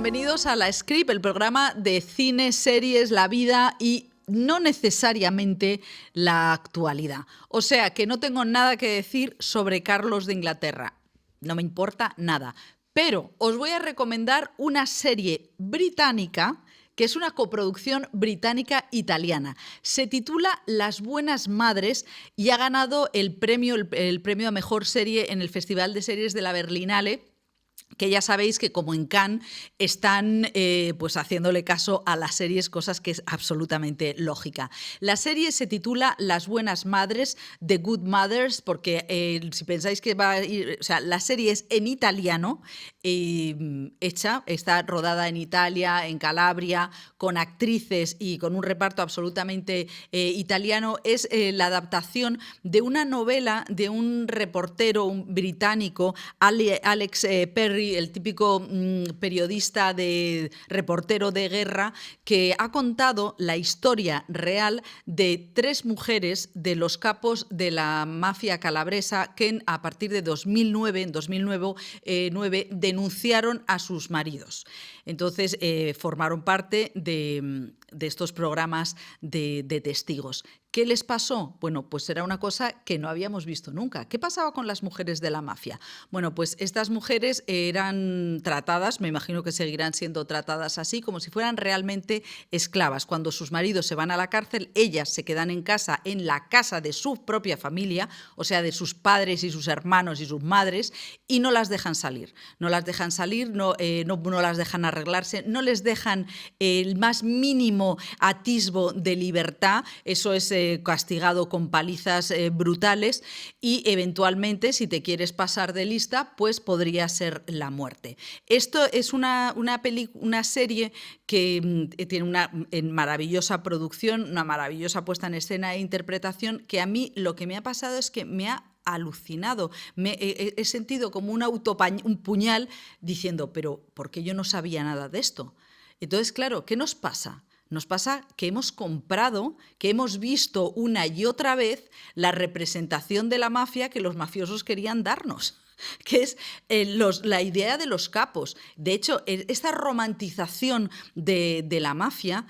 bienvenidos a La Script, el programa de cine, series, la vida y no necesariamente la actualidad. O sea, que no tengo nada que decir sobre Carlos de Inglaterra. No me importa nada. Pero os voy a recomendar una serie británica que es una coproducción británica-italiana. Se titula Las Buenas Madres y ha ganado el premio a Mejor Serie en el Festival de Series de la Berlinale, que ya sabéis que como en Cannes están pues haciéndole caso a las series, cosas que es absolutamente lógica. La serie se titula Las Buenas Madres, The Good Mothers, porque si pensáis que va a ir, o sea, la serie es en italiano, está rodada en Italia, en Calabria, con actrices y con un reparto absolutamente italiano. Es la adaptación de una novela de un reportero británico, Alex Perry, el típico periodista reportero de guerra, que ha contado la historia real de 3 mujeres de los capos de la mafia calabresa que a partir de 2009 denunciaron a sus maridos. Entonces formaron parte de estos programas de testigos. ¿Qué les pasó? Bueno, pues era una cosa que no habíamos visto nunca. ¿Qué pasaba con las mujeres de la mafia? Bueno, pues estas mujeres eran tratadas, me imagino que seguirán siendo tratadas así, como si fueran realmente esclavas. Cuando sus maridos se van a la cárcel, ellas se quedan en casa, en la casa de su propia familia, o sea, de sus padres y sus hermanos y sus madres, y no las dejan salir. No las dejan salir, no las dejan arreglarse, no les dejan el más mínimo atisbo de libertad. Eso es castigado con palizas brutales y eventualmente, si te quieres pasar de lista, pues podría ser la muerte. Esto es una serie que tiene una maravillosa producción, una maravillosa puesta en escena e interpretación, que a mí lo que me ha pasado es que me ha alucinado. He sentido como un puñal diciendo, pero ¿por qué yo no sabía nada de esto? Entonces, claro, ¿qué nos pasa? Nos pasa que hemos comprado, que hemos visto una y otra vez la representación de la mafia que los mafiosos querían darnos, que es la idea de los capos. De hecho, esta romantización de la mafia,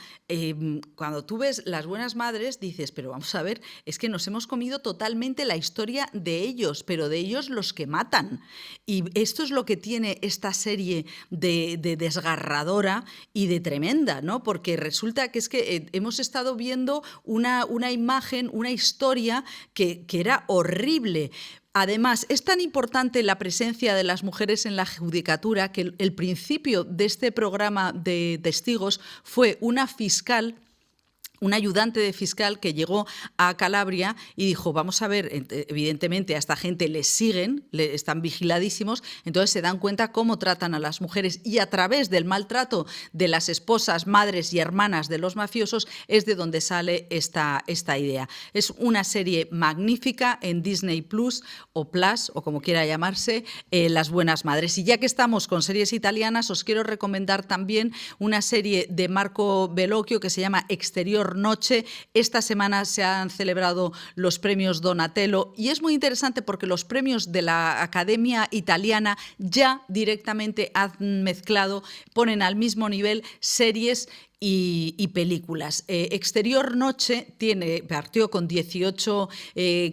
cuando tú ves Las Buenas Madres, dices, pero vamos a ver, es que nos hemos comido totalmente la historia de ellos, pero de ellos los que matan. Y esto es lo que tiene esta serie de desgarradora y de tremenda, ¿no? Porque resulta que es que hemos estado viendo una imagen, una historia que era horrible. Además, es tan importante la presencia de las mujeres en la judicatura que el principio de este programa de testigos fue una fiscal, un ayudante de fiscal que llegó a Calabria y dijo, vamos a ver, evidentemente a esta gente les siguen, están vigiladísimos, entonces se dan cuenta cómo tratan a las mujeres y a través del maltrato de las esposas, madres y hermanas de los mafiosos es de donde sale esta idea. Es una serie magnífica en Disney Plus o como quiera llamarse, Las Buenas Madres. Y ya que estamos con series italianas, os quiero recomendar también una serie de Marco Bellocchio que se llama Exterior Noche. Esta semana se han celebrado los premios Donatello y es muy interesante porque los premios de la Academia Italiana ya directamente han mezclado, ponen al mismo nivel series y películas. Exterior Noche partió con 18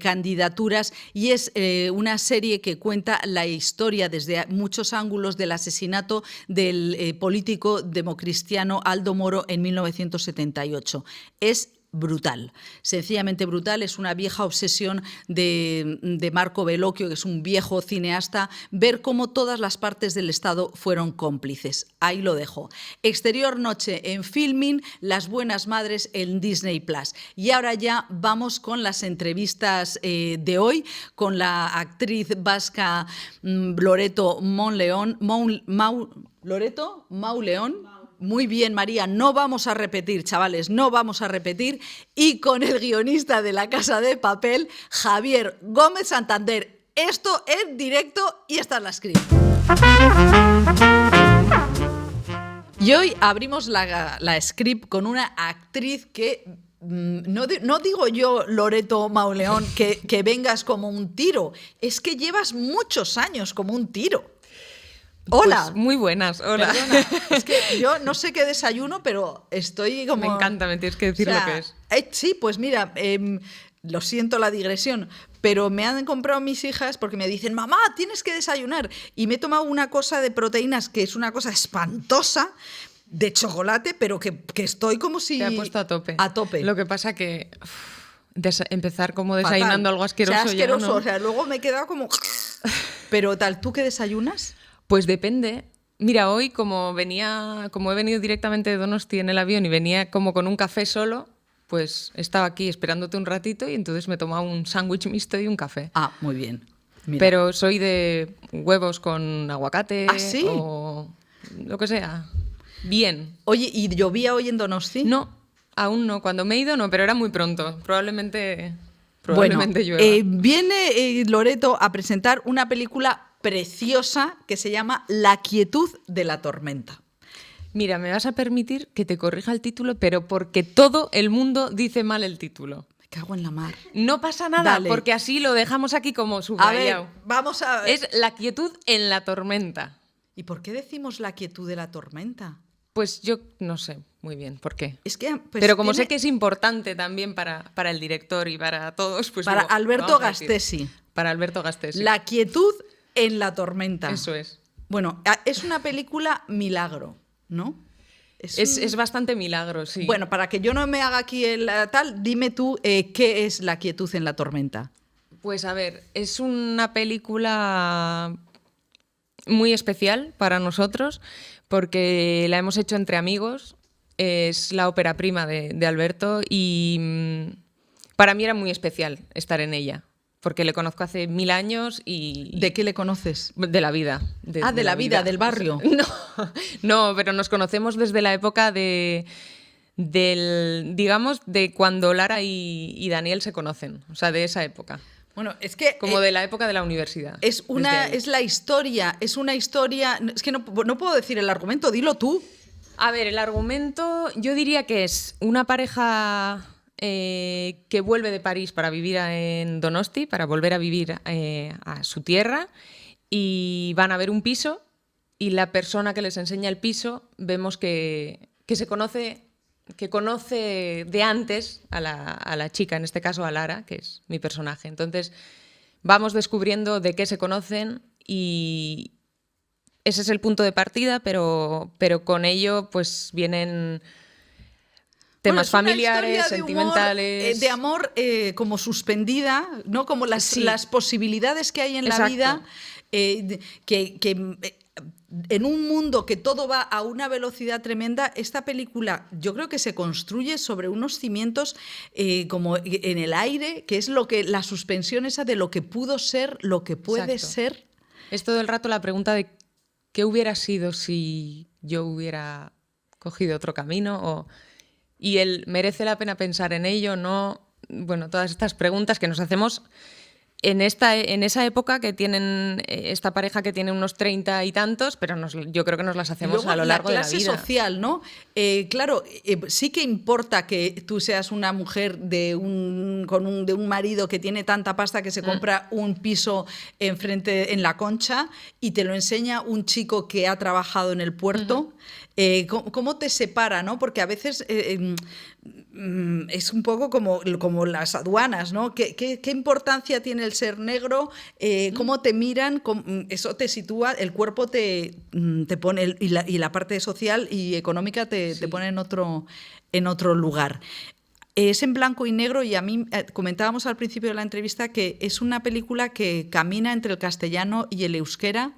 candidaturas y es una serie que cuenta la historia desde muchos ángulos del asesinato del político democristiano Aldo Moro en 1978. Es brutal, sencillamente brutal. Es una vieja obsesión de Marco Bellocchio, que es un viejo cineasta, ver cómo todas las partes del Estado fueron cómplices. Ahí lo dejo. Exterior Noche en Filmin, Las Buenas Madres en Disney Plus. Y ahora ya vamos con las entrevistas de hoy, con la actriz vasca Loreto Mauleón. Muy bien, María, no vamos a repetir, chavales, no vamos a repetir. Y con el guionista de La Casa de Papel, Javier Gómez Santander. Esto es directo y esta es la script. Y hoy abrimos la script con una actriz que... No digo yo, Loreto Mauleón, que vengas como un tiro. Es que llevas muchos años como un tiro. Hola. Pues muy buenas, hola. Perdona, es que yo no sé qué desayuno, pero estoy como... Me encanta, me tienes que decir O sea, lo que es. Sí, pues mira, lo siento la digresión, pero me han comprado mis hijas porque me dicen, mamá, tienes que desayunar. Y me he tomado una cosa de proteínas que es una cosa espantosa, de chocolate, pero que estoy como si... Te ha puesto a tope. A tope. Lo que pasa que empezar como Fatal. desayunando algo asqueroso, O sea, asqueroso, ya, ¿no? o sea, luego me he quedado como... Pero tal, ¿tú qué desayunas? Pues depende. Mira, hoy como he venido directamente de Donosti en el avión y venía como con un café solo, pues estaba aquí esperándote un ratito y entonces me tomaba un sándwich mixto y un café. Ah, muy bien. Mira. Pero soy de huevos con aguacate ¿Ah, sí? o lo que sea. Bien. Oye, ¿y llovía hoy en Donosti? No, aún no. Cuando me he ido no, pero era muy pronto. Probablemente Bueno, llueva. viene Loreto a presentar una película preciosa que se llama La quietud de la tormenta. Mira, me vas a permitir que te corrija el título, pero porque todo el mundo dice mal el título. Me cago en la mar. No pasa nada, Dale. porque así lo dejamos aquí como A ver, subrayado. vamos a... Es La quietud en la tormenta. ¿Y por qué decimos la quietud de la tormenta? Pues yo no sé muy bien por qué. Es que, pues, Pero como tiene- sé que es importante también para el director y para todos, pues Para lo Alberto vamos a decir. Gastesi. Para Alberto Gastesi. La quietud en la tormenta. Eso es. Bueno, es una película milagro, ¿no? Es bastante milagro, sí. Bueno, para que yo no me haga aquí el tal, dime tú qué es La quietud en la tormenta. Pues a ver, es una película muy especial para nosotros porque la hemos hecho entre amigos. Es la ópera prima de Alberto y para mí era muy especial estar en ella porque le conozco hace 1000 años y... ¿De qué le conoces? De la vida. De la vida, del barrio. No, pero nos conocemos desde la época digamos, de cuando Lara y Daniel se conocen, o sea, de esa época. Bueno, es que... Como de la época de la universidad. es una historia, es que no puedo decir el argumento, dilo tú. A ver, el argumento yo diría que es una pareja que vuelve de París para vivir en Donosti, para volver a vivir a su tierra, y van a ver un piso y la persona que les enseña el piso vemos que conoce de antes a la chica, en este caso a Lara, que es mi personaje. Entonces vamos descubriendo de qué se conocen y ese es el punto de partida, pero con ello pues vienen temas Es una familiares, historia sentimentales. De amor como suspendida, ¿no? Como Sí. las posibilidades que hay en la Exacto. vida, en un mundo que todo va a una velocidad tremenda, esta película yo creo que se construye sobre unos cimientos como en el aire, que es la suspensión esa de lo que pudo ser, lo que puede Exacto. ser. Es todo el rato la pregunta de qué hubiera sido si yo hubiera cogido otro camino y él merece la pena pensar en ello, no, bueno, todas estas preguntas que nos hacemos en esa época que tienen esta pareja que tiene unos 30 y tantos, pero yo creo que nos las hacemos Luego, a lo largo de la clase vida. social, ¿no? Claro, sí que importa que tú seas una mujer de un marido que tiene tanta pasta que se compra un piso enfrente en la Concha y te lo enseña un chico que ha trabajado en el puerto. ¿Cómo te separa, no? Porque a veces es un poco como las aduanas, ¿no? ¿Qué importancia tiene el ser negro? ¿Cómo te miran? Eso te sitúa, el cuerpo te pone, y la parte social y económica te pone en otro lugar. Es en blanco y negro y a mí comentábamos al principio de la entrevista que es una película que camina entre el castellano y el euskera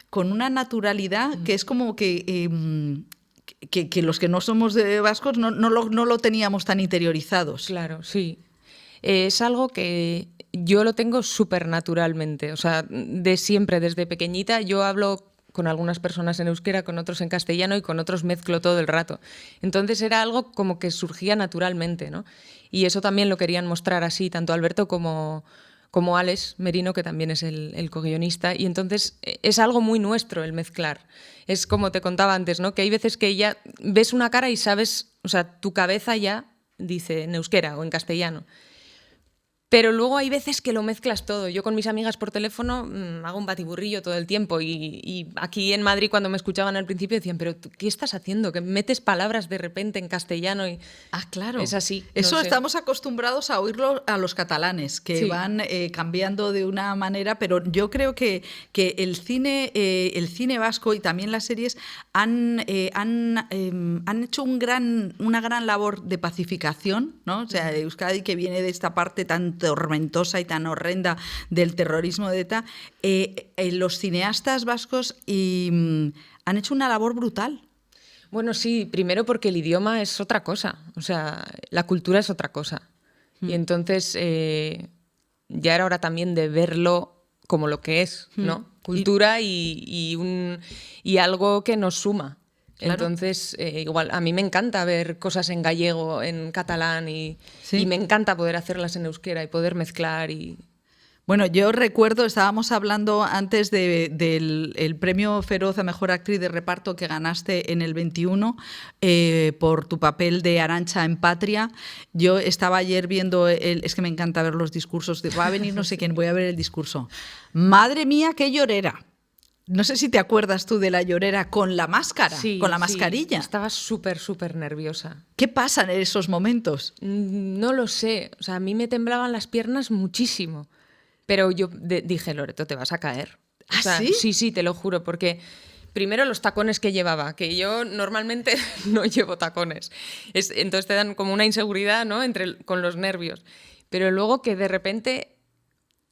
con una naturalidad que es como que los que no somos de vascos no lo teníamos tan interiorizados. Claro, sí. Es algo que yo lo tengo súper naturalmente, o sea, de siempre, desde pequeñita, yo hablo con algunas personas en euskera, con otros en castellano y con otros mezclo todo el rato. Entonces era algo como que surgía naturalmente, ¿no? Y eso también lo querían mostrar así, tanto Alberto como Alex Merino, que también es el co-guionista, y entonces es algo muy nuestro el mezclar. Es como te contaba antes, ¿no? Que hay veces que ya ves una cara y sabes, o sea, tu cabeza ya dice en euskera o en castellano. Pero luego hay veces que lo mezclas todo. Yo con mis amigas por teléfono hago un batiburrillo todo el tiempo y aquí en Madrid cuando me escuchaban al principio decían, pero ¿qué estás haciendo? Que metes palabras de repente en castellano y... Claro. Es así. Eso no sé. estamos acostumbrados a oírlo a los catalanes, que Sí. van cambiando de una manera, pero yo creo que el cine vasco y también las series han hecho una gran labor de pacificación, ¿no? O sea, Euskadi, que viene de esta parte tan tormentosa y tan horrenda del terrorismo de ETA, los cineastas vascos han hecho una labor brutal. Bueno, sí, primero porque el idioma es otra cosa, o sea, la cultura es otra cosa. Y entonces ya era hora también de verlo como lo que es, ¿no? Cultura y algo que nos suma. Claro. Entonces, igual, a mí me encanta ver cosas en gallego, en catalán y me encanta poder hacerlas en euskera y poder mezclar y... Bueno, yo recuerdo, estábamos hablando antes del premio Feroz a Mejor Actriz de Reparto que ganaste en el 21 por tu papel de Arantxa en Patria. Yo estaba ayer viendo, es que me encanta ver los discursos, va a venir no sé quién, voy a ver el discurso. Madre mía, qué llorera. No sé si te acuerdas tú de la llorera con la máscara, con la mascarilla. Estaba súper, súper nerviosa. ¿Qué pasa en esos momentos? No lo sé, o sea, a mí me temblaban las piernas muchísimo. Pero yo dije, Loreto, te vas a caer. O sea, ¿sí? Sí, te lo juro, porque primero los tacones que llevaba, que yo normalmente no llevo tacones. Entonces te dan como una inseguridad, ¿no? Con los nervios. Pero luego que de repente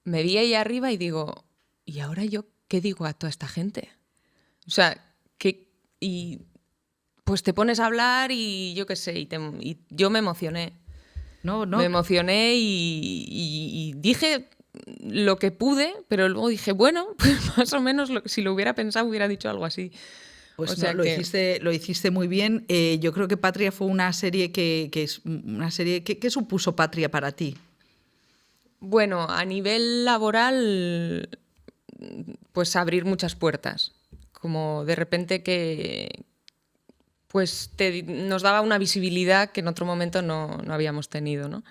me vi ahí arriba y digo, ¿y ahora yo qué digo a toda esta gente? O sea, y pues te pones a hablar y yo qué sé, y yo me emocioné. No. Me emocioné y dije lo que pude, pero luego dije, bueno, pues más o menos si lo hubiera pensado hubiera dicho algo así. Pues o sea lo hiciste muy bien. Yo creo que Patria fue una serie que es una serie ¿qué supuso Patria para ti? Bueno, a nivel laboral, pues abrir muchas puertas. Como de repente que pues nos daba una visibilidad que en otro momento no habíamos tenido, ¿no?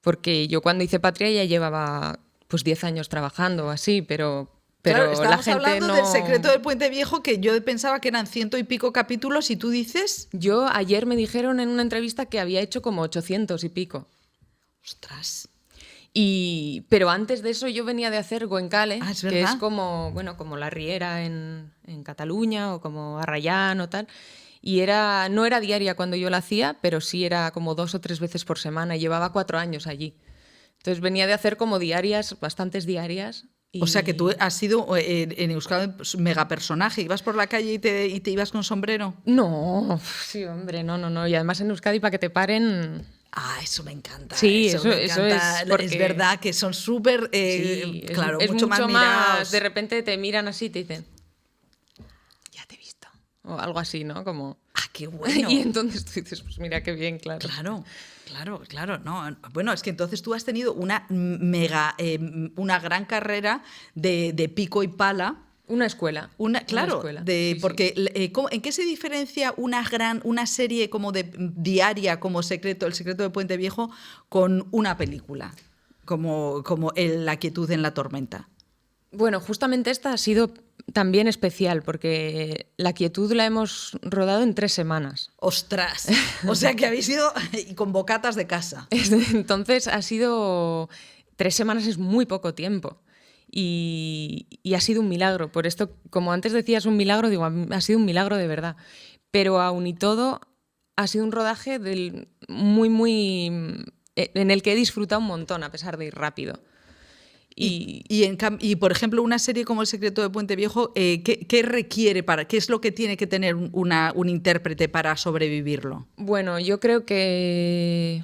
Porque yo cuando hice Patria ya llevaba pues 10 años trabajando o así, pero claro, la gente hablando no... del Secreto del Puente Viejo, que yo pensaba que eran 100 y pico capítulos y tú dices... Yo ayer me dijeron en una entrevista que había hecho como 800 y pico. ¡Ostras! Pero antes de eso yo venía de hacer Goenkale, ¿es que verdad? es como la Riera en Cataluña o como Arrayán o tal. Y no era diaria cuando yo la hacía, pero sí era como 2 o 3 veces por semana. Y llevaba 4 años allí. Entonces venía de hacer como diarias, bastantes diarias. O sea que tú has sido en Euskadi mega personaje. ¿Ibas por la calle y te ibas con sombrero? No, sí, hombre, no. Y además en Euskadi para que te paren... Eso me encanta. Sí, eso me encanta. es porque... Es verdad que son súper, claro, es mucho más mirados. De repente te miran así y te dicen, ya te he visto. O algo así, ¿no? Como... ¡qué bueno! Y entonces tú dices, pues mira qué bien, claro. Claro. No. Bueno, es que entonces tú has tenido una gran carrera de pico y pala. Una escuela. Claro, escuela. Porque ¿en qué se diferencia una serie como de diaria como El secreto de Puente Viejo con una película como La quietud en la tormenta? Bueno, justamente esta ha sido también especial porque La quietud la hemos rodado en 3 semanas. ¡Ostras! O sea que habéis ido con bocatas de casa. Entonces ha sido... 3 semanas es muy poco tiempo. Y ha sido un milagro. Por esto, como antes decías un milagro, digo, ha sido un milagro de verdad. Pero aún y todo, ha sido un rodaje muy en el que he disfrutado un montón, a pesar de ir rápido. Y por ejemplo, una serie como El secreto de Puente Viejo, ¿qué requiere qué es lo que tiene que tener un intérprete para sobrevivirlo? Bueno, yo creo que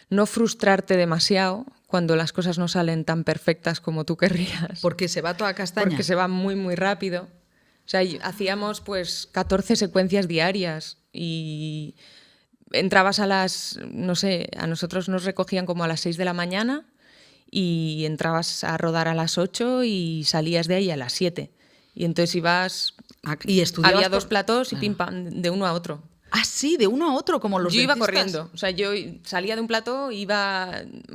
no frustrarte demasiado cuando las cosas no salen tan perfectas como tú querrías. Porque se va toda castaña. Porque se va muy rápido. O sea, hacíamos pues 14 secuencias diarias y entrabas no sé, a nosotros nos recogían como a las 6 de la mañana y entrabas a rodar a las 8 y salías de ahí a las 7. Y entonces ibas... Y estudiabas había 2 platós y pim pam, de uno a otro. Ah, sí, de uno a otro, como los Yo iba dentistas. corriendo, o sea, yo salía de un plató,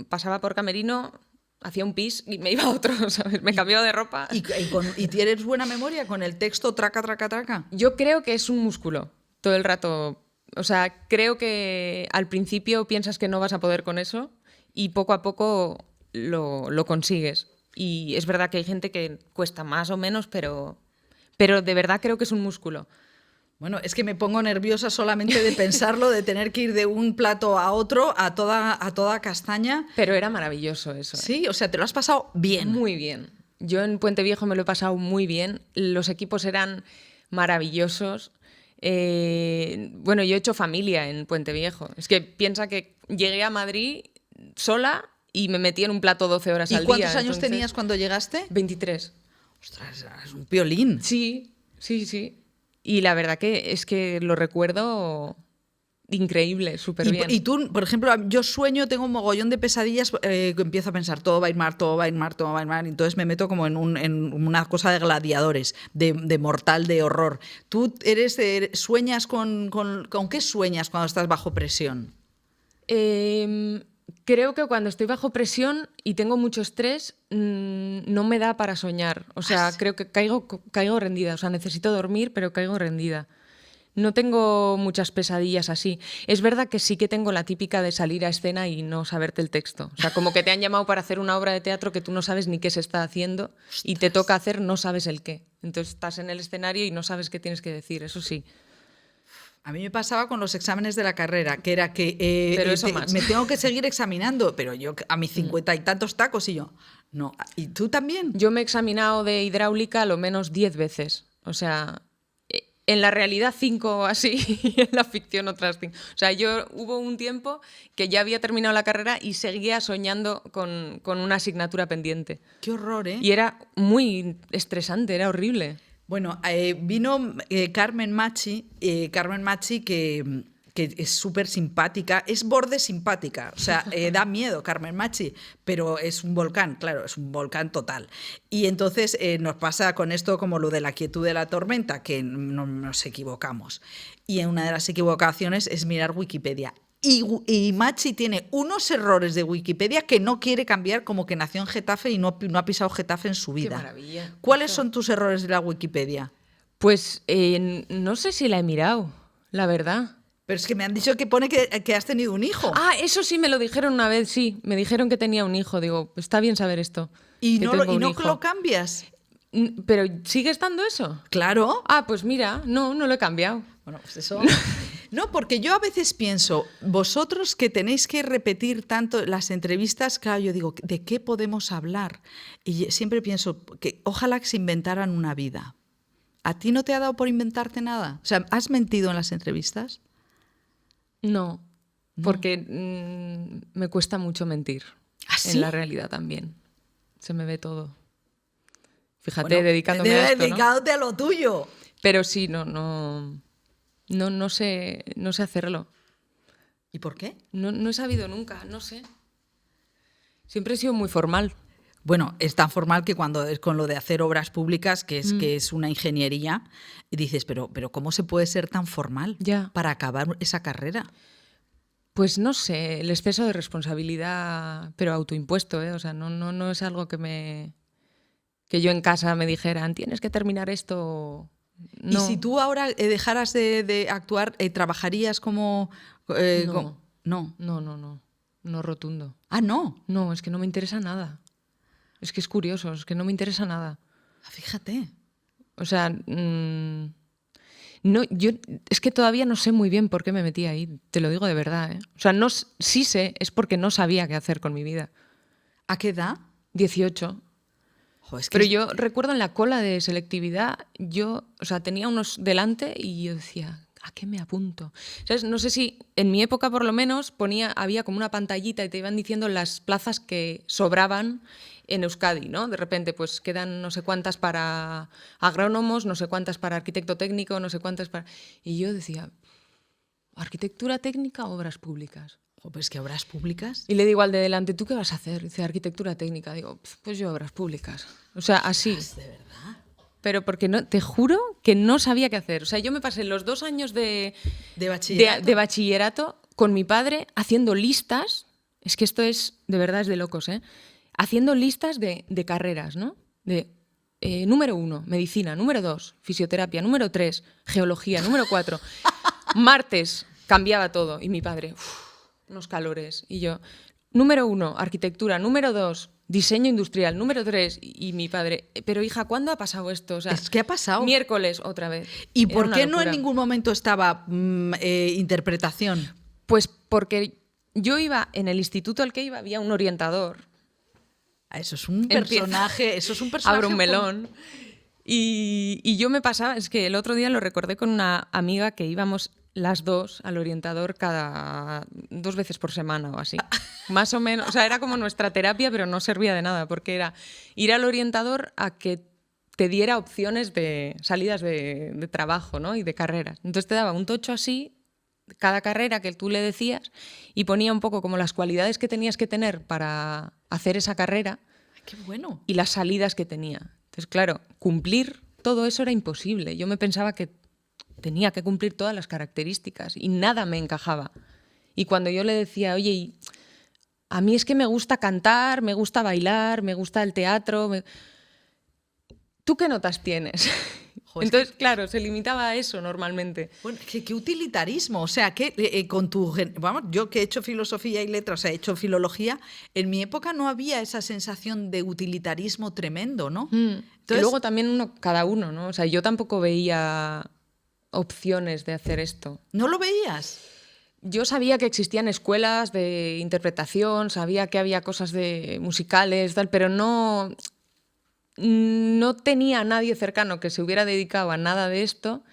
pasaba por camerino, hacía un pis y me iba a otro, ¿sabes? Me cambiaba de ropa. ¿Y tienes buena memoria con el texto traca, traca, traca? Yo creo que es un músculo todo el rato. O sea, creo que al principio piensas que no vas a poder con eso y poco a poco lo consigues. Y es verdad que hay gente que cuesta más o menos, pero de verdad creo que es un músculo. Bueno, es que me pongo nerviosa solamente de pensarlo, de tener que ir de un plato a otro a toda castaña. Pero era maravilloso eso. Sí, o sea, te lo has pasado bien. Muy bien. Yo en Puente Viejo me lo he pasado muy bien. Los equipos eran maravillosos. Bueno, yo he hecho familia en Puente Viejo. Es que piensa que llegué a Madrid sola y me metí en un plato 12 horas al ¿Y día. cuántos años Entonces, tenías cuando llegaste? 23. Ostras, es un piolín. Sí, sí, sí. Y la verdad que es que lo recuerdo increíble, súper bien. Y tú, por ejemplo, yo sueño, tengo un mogollón de pesadillas, empiezo a pensar, todo va a ir mal, todo va a ir mal, todo va a ir mal, y entonces me meto como en una cosa de gladiadores, de mortal, de horror. ¿Tú sueñas con qué sueñas cuando estás bajo presión? Creo que cuando estoy bajo presión y tengo mucho estrés, no me da para soñar. O sea, creo que caigo rendida. O sea, necesito dormir, pero caigo rendida. No tengo muchas pesadillas así. Es verdad que sí que tengo la típica de salir a escena y no saberte el texto. O sea, como que te han llamado para hacer una obra de teatro que tú no sabes ni qué se está haciendo y te toca hacer, no sabes el qué. Entonces estás en el escenario y no sabes qué tienes que decir, eso sí. A mí me pasaba con los exámenes de la carrera, que era que Pero eso más. me tengo que seguir examinando, pero yo a mis 50 y tantos tacos y yo, no. ¿Y tú también? Yo me he examinado de hidráulica a lo menos 10 veces. O sea, en la realidad 5 así y en la ficción otras 5. O sea, hubo un tiempo que ya había terminado la carrera y seguía soñando con una asignatura pendiente. Qué horror, ¿eh? Y era muy estresante, era horrible. Bueno, vino Carmen Machi que es súper simpática, es borde simpática, o sea, da miedo Carmen Machi, pero es un volcán, claro, es un volcán total. Y entonces nos pasa con esto como lo de la quietud de la tormenta, que no nos equivocamos. Y una de las equivocaciones es mirar Wikipedia. Y Machi tiene unos errores de Wikipedia que no quiere cambiar, como que nació en Getafe y no ha pisado Getafe en su vida. Qué maravilla. ¿Cuáles son tus errores de la Wikipedia? Pues no sé si la he mirado, la verdad. Pero es que me han dicho que pone que has tenido un hijo. Ah, eso sí me lo dijeron una vez, sí. Me dijeron que tenía un hijo. Digo, está bien saber esto. ¿Y que no, tengo y un no hijo. lo cambias? ¿Pero sigue estando eso? Claro. Ah, pues mira, no lo he cambiado. Bueno, pues eso. No, porque yo a veces pienso, vosotros que tenéis que repetir tanto las entrevistas, claro, yo digo, ¿de qué podemos hablar? Y siempre pienso que ojalá que se inventaran una vida. ¿A ti no te ha dado por inventarte nada? O sea, ¿has mentido en las entrevistas? No, porque me cuesta mucho mentir. ¿Ah, sí? En la realidad también. Se me ve todo. Fíjate, Bueno, dedicándome a esto, ¿no? dedicándote a lo tuyo. Pero sí, no sé hacerlo. ¿Y por qué? No he sabido nunca, no sé. Siempre he sido muy formal. Bueno, es tan formal que cuando es con lo de hacer obras públicas, que es una ingeniería, y dices, pero ¿cómo se puede ser tan formal Ya. para acabar esa carrera? Pues no sé, el exceso de responsabilidad, pero autoimpuesto, ¿eh? O sea, no es algo que yo en casa me dijeran, tienes que terminar esto. No. Y si tú ahora dejaras de actuar, ¿trabajarías como...? No. No. No rotundo. Ah, no. No, es que no me interesa nada. Es que es curioso, es que no me interesa nada. Ah, fíjate. O sea, no, yo es que todavía no sé muy bien por qué me metí ahí, te lo digo de verdad, ¿eh? O sea, sí sé, es porque no sabía qué hacer con mi vida. ¿A qué edad? 18. Jo, es que Pero yo recuerdo en la cola de selectividad, o sea, tenía unos delante y yo decía, ¿a qué me apunto? ¿Sabes? No sé si en mi época por lo menos había como una pantallita y te iban diciendo las plazas que sobraban en Euskadi, ¿no? De repente, pues quedan no sé cuántas para agrónomos, no sé cuántas para arquitecto técnico, no sé cuántas para... Y yo decía, ¿arquitectura técnica o obras públicas? Jo, pues que obras públicas. Y le digo al de delante, ¿tú qué vas a hacer? Dice, arquitectura técnica. Digo, pues yo obras públicas. O sea, así. ¿De verdad? pero porque no, te juro que no sabía qué hacer. O sea, yo me pasé los 2 años ¿De bachillerato? de bachillerato con mi padre haciendo listas. Es que esto es, de verdad, es de locos, ¿eh? Haciendo listas de carreras, ¿no? De número 1, medicina. Número 2, fisioterapia. Número 3, geología. Número 4, martes. Cambiaba todo. Y mi padre, unos calores. Y yo, número 1, arquitectura. Número 2, diseño industrial. Número 3, y mi padre, pero hija, ¿cuándo ha pasado esto? O sea, Es que ha pasado. Miércoles otra vez. ¿Y Era por una qué no en locura. ningún momento estaba interpretación? Pues porque yo iba, en el instituto al que iba, había un orientador. Eso es un Empieza. personaje. Eso es un personaje. Abro un melón. Y yo me pasaba, es que el otro día lo recordé con una amiga que íbamos las dos al orientador cada 2 veces por semana o así. Más o menos, o sea, era como nuestra terapia, pero no servía de nada, porque era ir al orientador a que te diera opciones de salidas de trabajo, ¿no? Y de carreras. Entonces te daba un tocho así, cada carrera que tú le decías, y ponía un poco como las cualidades que tenías que tener para hacer esa carrera. Qué bueno. Y las salidas que tenía. Entonces, claro, cumplir todo eso era imposible. Yo me pensaba que tenía que cumplir todas las características y nada me encajaba. Y cuando yo le decía, oye, a mí es que me gusta cantar, me gusta bailar, me gusta el teatro, ¿tú qué notas tienes? Joder, Entonces, claro, se limitaba a eso normalmente. Bueno, qué utilitarismo. O sea, que con vamos, yo que he hecho filosofía y letras, o sea, he hecho filología, en mi época no había esa sensación de utilitarismo tremendo, ¿no? Y Entonces, luego también cada uno, ¿no? O sea, yo tampoco veía opciones de hacer esto. ¿no lo veías? Yo sabía que existían escuelas de interpretación, sabía que había cosas de musicales, tal, pero no tenía a nadie cercano que se hubiera dedicado a nada de esto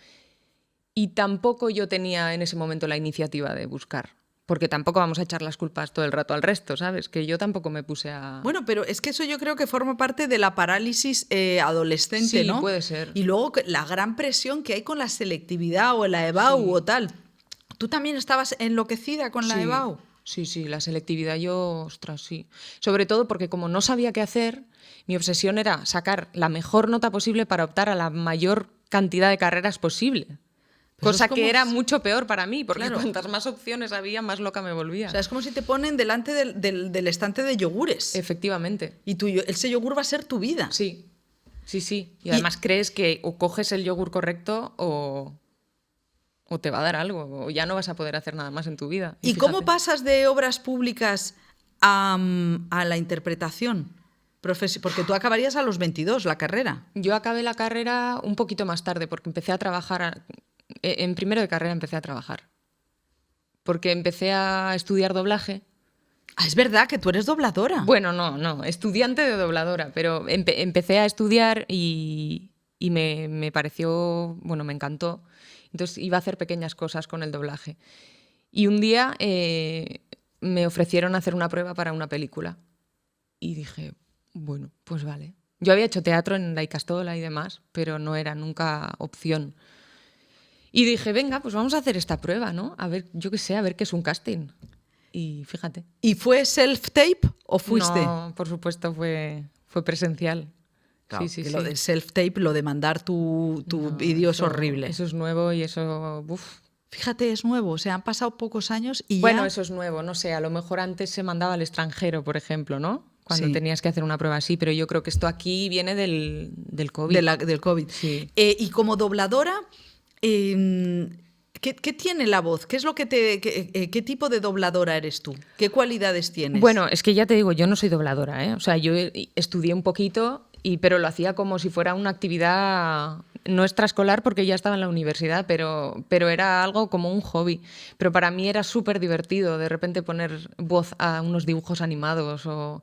y tampoco yo tenía en ese momento la iniciativa de buscar. Porque tampoco vamos a echar las culpas todo el rato al resto, ¿sabes? Que yo tampoco me puse a... Bueno, pero es que eso yo creo que forma parte de la parálisis adolescente, Sí, ¿no? puede ser. Y luego la gran presión que hay con la selectividad o la EBAU o tal. ¿Tú también estabas enloquecida con la EBAU? Sí, la selectividad yo, ostras, sí. Sobre todo porque como no sabía qué hacer, mi obsesión era sacar la mejor nota posible para optar a la mayor cantidad de carreras posible. Pero Cosa es como que era si- mucho peor para mí, porque Claro. cuantas más opciones había, más loca me volvía. O sea, es como si te ponen delante del estante de yogures. Efectivamente. Y ese yogur va a ser tu vida. Sí. Y además crees que o coges el yogur correcto o te va a dar algo, o ya no vas a poder hacer nada más en tu vida. ¿Y cómo fíjate. pasas de obras públicas a la interpretación? Porque tú acabarías a los 22 la carrera. Yo acabé la carrera un poquito más tarde, porque empecé a trabajar, en primero de carrera empecé a trabajar, porque empecé a estudiar doblaje. Ah, es verdad que tú eres dobladora. Bueno, no, estudiante de dobladora, pero empecé a estudiar y me pareció, bueno, me encantó. Entonces iba a hacer pequeñas cosas con el doblaje. Y un día me ofrecieron hacer una prueba para una película. Y dije, bueno, pues vale. Yo había hecho teatro en La Icastola y demás, pero no era nunca opción. Y dije, venga, pues vamos a hacer esta prueba, ¿no? A ver, yo qué sé, a ver qué es un casting. Y fíjate. ¿Y fue self-tape o fuiste? No, por supuesto, fue presencial. Claro, sí. que lo del self-tape, lo de mandar tu No, vídeo es eso- horrible. Eso es nuevo y eso... uf. Fíjate, es nuevo. O sea, han pasado pocos años y Bueno, ya... eso es nuevo, no sé, a lo mejor antes se mandaba al extranjero, por ejemplo, ¿no? Cuando Sí. tenías que hacer una prueba así, pero yo creo que esto aquí viene del COVID. del COVID. Sí. Y como dobladora, ¿qué tiene la voz? ¿Qué es lo que qué tipo de dobladora eres tú? ¿Qué cualidades tienes? Bueno, es que ya te digo, yo no soy dobladora, ¿eh? O sea, yo estudié un poquito, pero lo hacía como si fuera una actividad no extraescolar porque ya estaba en la universidad, pero era algo como un hobby. Pero para mí era súper divertido de repente poner voz a unos dibujos animados o...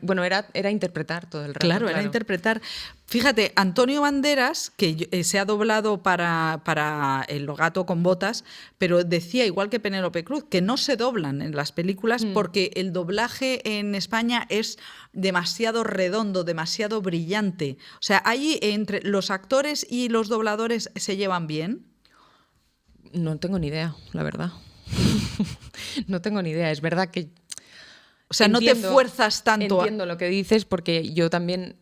Bueno, era interpretar todo el rato. Claro, era interpretar. Fíjate, Antonio Banderas, que se ha doblado para El gato con botas, pero decía, igual que Penélope Cruz, que no se doblan en las películas porque el doblaje en España es demasiado redondo, demasiado brillante. O sea, ahí entre los actores y los dobladores se llevan bien. No tengo ni idea, la verdad. No tengo ni idea. Es verdad que... O sea, no te fuerzas tanto. Entiendo lo que dices porque yo también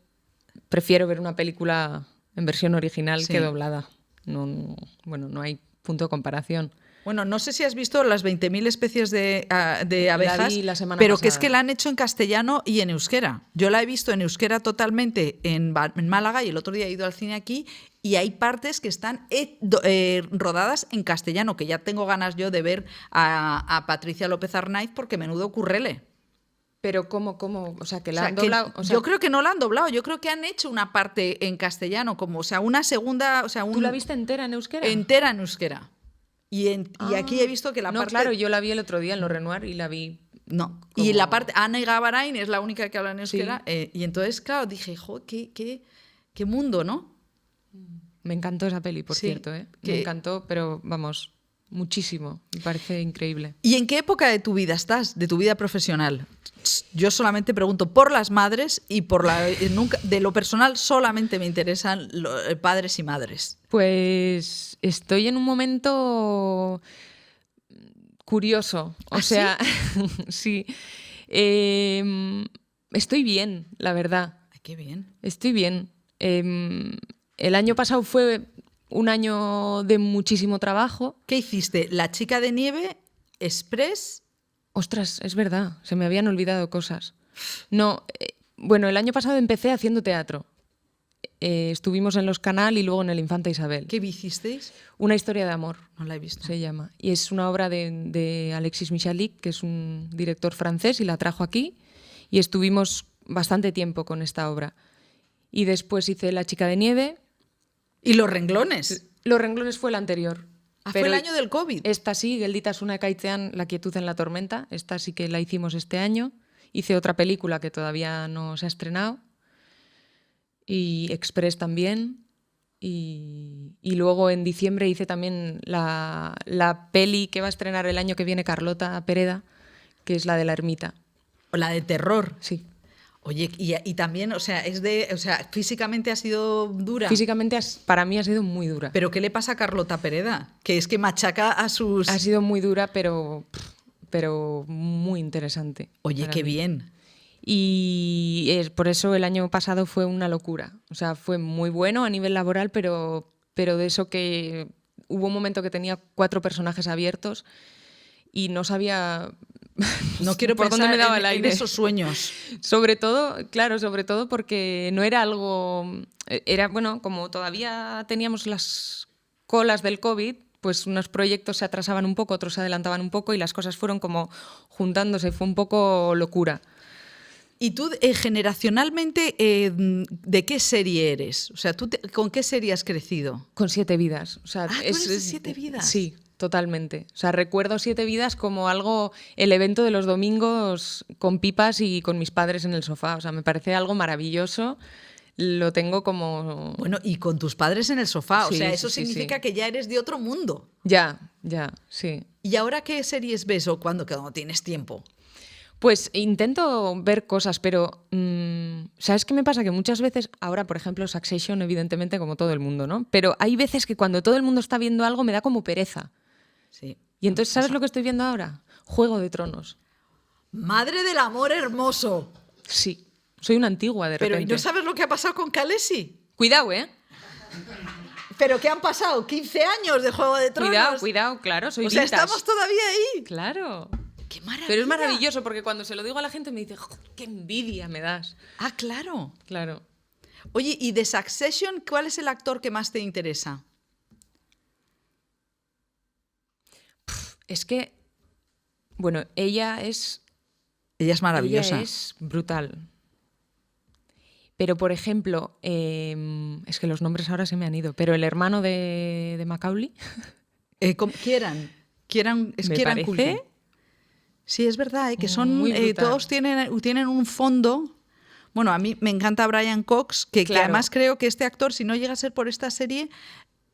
prefiero ver una película en versión original Sí. que doblada. Bueno, no hay punto de comparación. Bueno, no sé si has visto las 20.000 especies de La abejas, vi la semana pero que es pasada. que la han hecho en castellano y en euskera. Yo la he visto en euskera totalmente en Málaga, y el otro día he ido al cine aquí, y hay partes que están rodadas en castellano, que ya tengo ganas yo de ver a Patricia López Arnaiz, porque menudo currele. Pero ¿cómo? O sea, que O la sea, han que doblado. O sea, yo creo que no la han doblado, yo creo que han hecho una parte en castellano, como, o sea, una segunda, o sea, ¿tú la viste entera en euskera? entera en euskera. Y aquí he visto que la no, parte... claro, yo la vi el otro día en Los Renoir y la vi. No, como- y la parte, Ana Gabarain es la única que habla en euskera, Sí. y entonces, claro, dije, jo, qué mundo, ¿no? Me encantó esa peli, por Sí, cierto, ¿eh? que- Me encantó, pero vamos, muchísimo. Me parece increíble. ¿Y en qué época de tu vida estás, de tu vida profesional? Yo solamente pregunto por las madres y nunca, de lo personal solamente me interesan padres y madres. Pues estoy en un momento curioso. O ¿Ah, sea, sí. Estoy bien, la verdad. Ay, qué bien. Estoy bien. El año pasado fue un año de muchísimo trabajo. ¿Qué hiciste? ¿La chica de nieve, Express? Ostras, es verdad, se me habían olvidado cosas. No, bueno, el año pasado empecé haciendo teatro. Estuvimos en Los Canal y luego en el Infanta Isabel. ¿Qué hicisteis? Una historia de amor No la he visto. se llama. Y es una obra de Alexis Michalik, que es un director francés, y la trajo aquí. Y estuvimos bastante tiempo con esta obra. Y después hice La chica de nieve. ¿Y los renglones? Los renglones fue el anterior. Fue el año del COVID. Esta sí, Gelditasuna ekaitzean, La quietud en la tormenta. Esta sí que la hicimos este año. Hice otra película que todavía no se ha estrenado. Y Express también. Y luego en diciembre hice también la peli que va a estrenar el año que viene Carlota Pereda, que es la de La ermita. O la de terror. Sí. Oye, y también, o sea, físicamente ha sido dura. Físicamente para mí ha sido muy dura. ¿Pero qué le pasa a Carlota Pereda? Que es que machaca a sus... Ha sido muy dura, pero muy interesante. Oye, para qué mí. bien. Y por eso el año pasado fue una locura. O sea, fue muy bueno a nivel laboral, pero de eso que hubo un momento que tenía 4 personajes abiertos y no sabía No quiero por pensar dónde me daba el en aire. esos sueños. Sobre todo porque no era algo... Era, bueno, como todavía teníamos las colas del COVID, pues unos proyectos se atrasaban un poco, otros se adelantaban un poco y las cosas fueron como juntándose, fue un poco locura. ¿Y tú generacionalmente de qué serie eres? O sea, ¿con qué serie has crecido? Con 7 vidas. O sea, ¿tú eres de 7 vidas? Sí, totalmente. O sea, recuerdo 7 vidas como algo, el evento de los domingos con pipas y con mis padres en el sofá. O sea, me parece algo maravilloso. Lo tengo como... Bueno, y con tus padres en el sofá. O Sí, sea, sí, eso sí, significa sí. que ya eres de otro mundo. Ya, sí. ¿Y ahora qué series ves o cuando tienes tiempo? Pues intento ver cosas, pero ¿sabes qué me pasa? Que muchas veces, ahora por ejemplo Succession, evidentemente como todo el mundo, ¿no? Pero hay veces que cuando todo el mundo está viendo algo me da como pereza. Sí. Y entonces, ¿sabes lo que estoy viendo ahora? Juego de Tronos. Madre del amor hermoso. Sí, soy una antigua de Pero repente. ¿y no sabes lo que ha pasado con Khaleesi? Cuidado, ¿eh? ¿Pero qué han pasado? ¿15 años de Juego de Tronos? Cuidado, claro, soy O sea, vintage. estamos todavía ahí. Claro. ¡Qué maravilla! Pero es maravilloso porque cuando se lo digo a la gente me dice, "Jo, qué envidia me das". Ah, claro. Claro. Oye, ¿y de Succession cuál es el actor que más te interesa? Es que, bueno, ella es Maravillosa. Ella es brutal. Pero, por ejemplo, es que los nombres ahora se me han ido, pero el hermano de Macaulay, Kieran. Es me Kieran parece Culkin. Sí, es verdad, que son muy brutal. todos tienen un fondo. Bueno, a mí me encanta Brian Cox, que Claro. además creo que este actor, si no llega a ser por esta serie,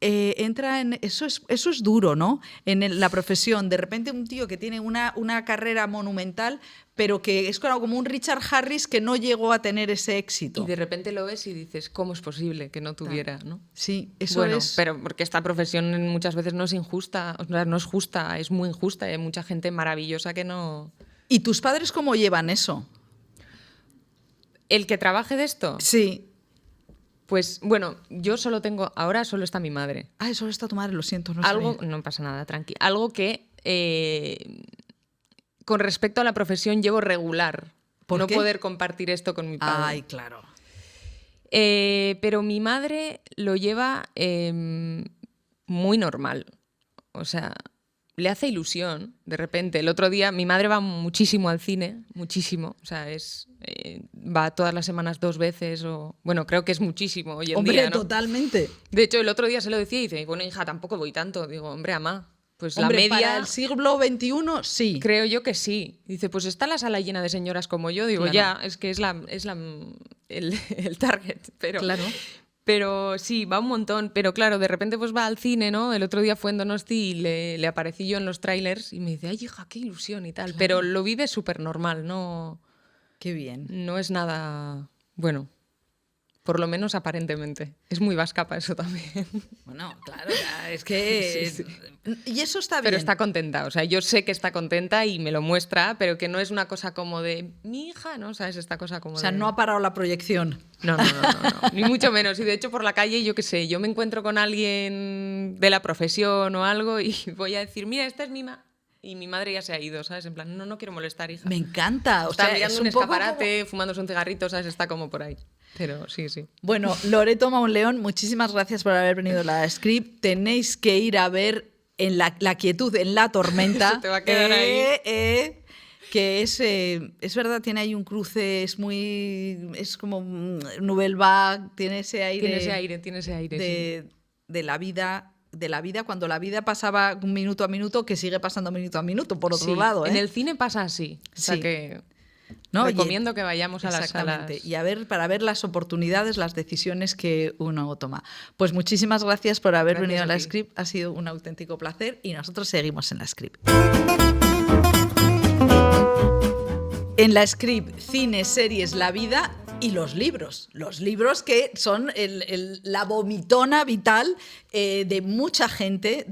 entra en... Eso es duro, ¿no? La profesión. De repente un tío que tiene una carrera monumental, pero que es como un Richard Harris que no llegó a tener ese éxito. y de repente lo ves y dices, ¿cómo es posible que no tuviera? ¿No? Sí, eso Bueno, es... pero porque esta profesión muchas veces no es injusta, o sea, no es justa, es muy injusta y hay mucha gente maravillosa que no... ¿Y tus padres cómo llevan eso? ¿El que trabaje de esto? Sí. Pues bueno, yo solo tengo, ahora solo está mi madre. Ah, eso está tu madre, lo siento, no Algo, sabía. no pasa nada, tranqui. Algo que con respecto a la profesión llevo regular. ¿Por no qué? poder compartir esto con mi padre. Ay, claro. Pero mi madre lo lleva muy normal. O sea, le hace ilusión, de repente. El otro día, mi madre va muchísimo al cine, muchísimo. O sea, va todas las semanas 2 veces, o bueno, creo que es muchísimo hoy en Hombre, día, ¿no? totalmente. De hecho, el otro día se lo decía y dice, bueno, hija, tampoco voy tanto. Digo, hombre, ama, pues Hombre, la media... para el siglo XXI, sí. Creo yo que sí. Dice, pues está la sala llena de señoras como yo. Digo, Claro. ya, es que es el target. Claro. Pero sí, va un montón. Pero claro, de repente pues va al cine, ¿no? El otro día fue en Donosti y le aparecí yo en los trailers y me dice, ay, hija, qué ilusión y tal. Claro. Pero lo vive súper normal, no, Qué bien. no es nada... Bueno, por lo menos aparentemente. Es muy vasca para eso también. Bueno, claro, es que... Sí. Y eso está bien. Pero está contenta, o sea, yo sé que está contenta y me lo muestra, pero que no es una cosa como de mi hija, ¿no? ¿Sabes? Esta cosa como O sea, de... no ha parado la proyección. No, ni mucho menos. Y de hecho por la calle, yo qué sé, yo me encuentro con alguien de la profesión o algo y voy a decir, mira, esta es mi mamá. Y mi madre ya se ha ido, ¿sabes? En plan, no quiero molestar, hija. Me encanta. O Está sea, mirando es un un poco escaparate, fumándose un cigarrito, ¿sabes? Está como por ahí. Pero sí. Bueno, Loreto Mauleón, muchísimas gracias por haber venido a la Script. Tenéis que ir a ver en la quietud, en la tormenta. Se te va a quedar ahí. Que es verdad, tiene ahí un cruce, es como Nouvelle Vague, tiene ese aire. Tiene ese aire, sí. de la vida, cuando la vida pasaba minuto a minuto, que sigue pasando minuto a minuto, por otro lado. En el cine pasa así. O sea Sí. que ¿No? recomiendo que vayamos a las Exactamente. salas. Y para ver las oportunidades, las decisiones que uno toma. Pues muchísimas gracias por haber Gracias venido a a la ti. Script. Ha sido un auténtico placer y nosotros seguimos en la Script. En la Script, cine, series, la vida y los libros. Los libros que son la vomitona vital de mucha gente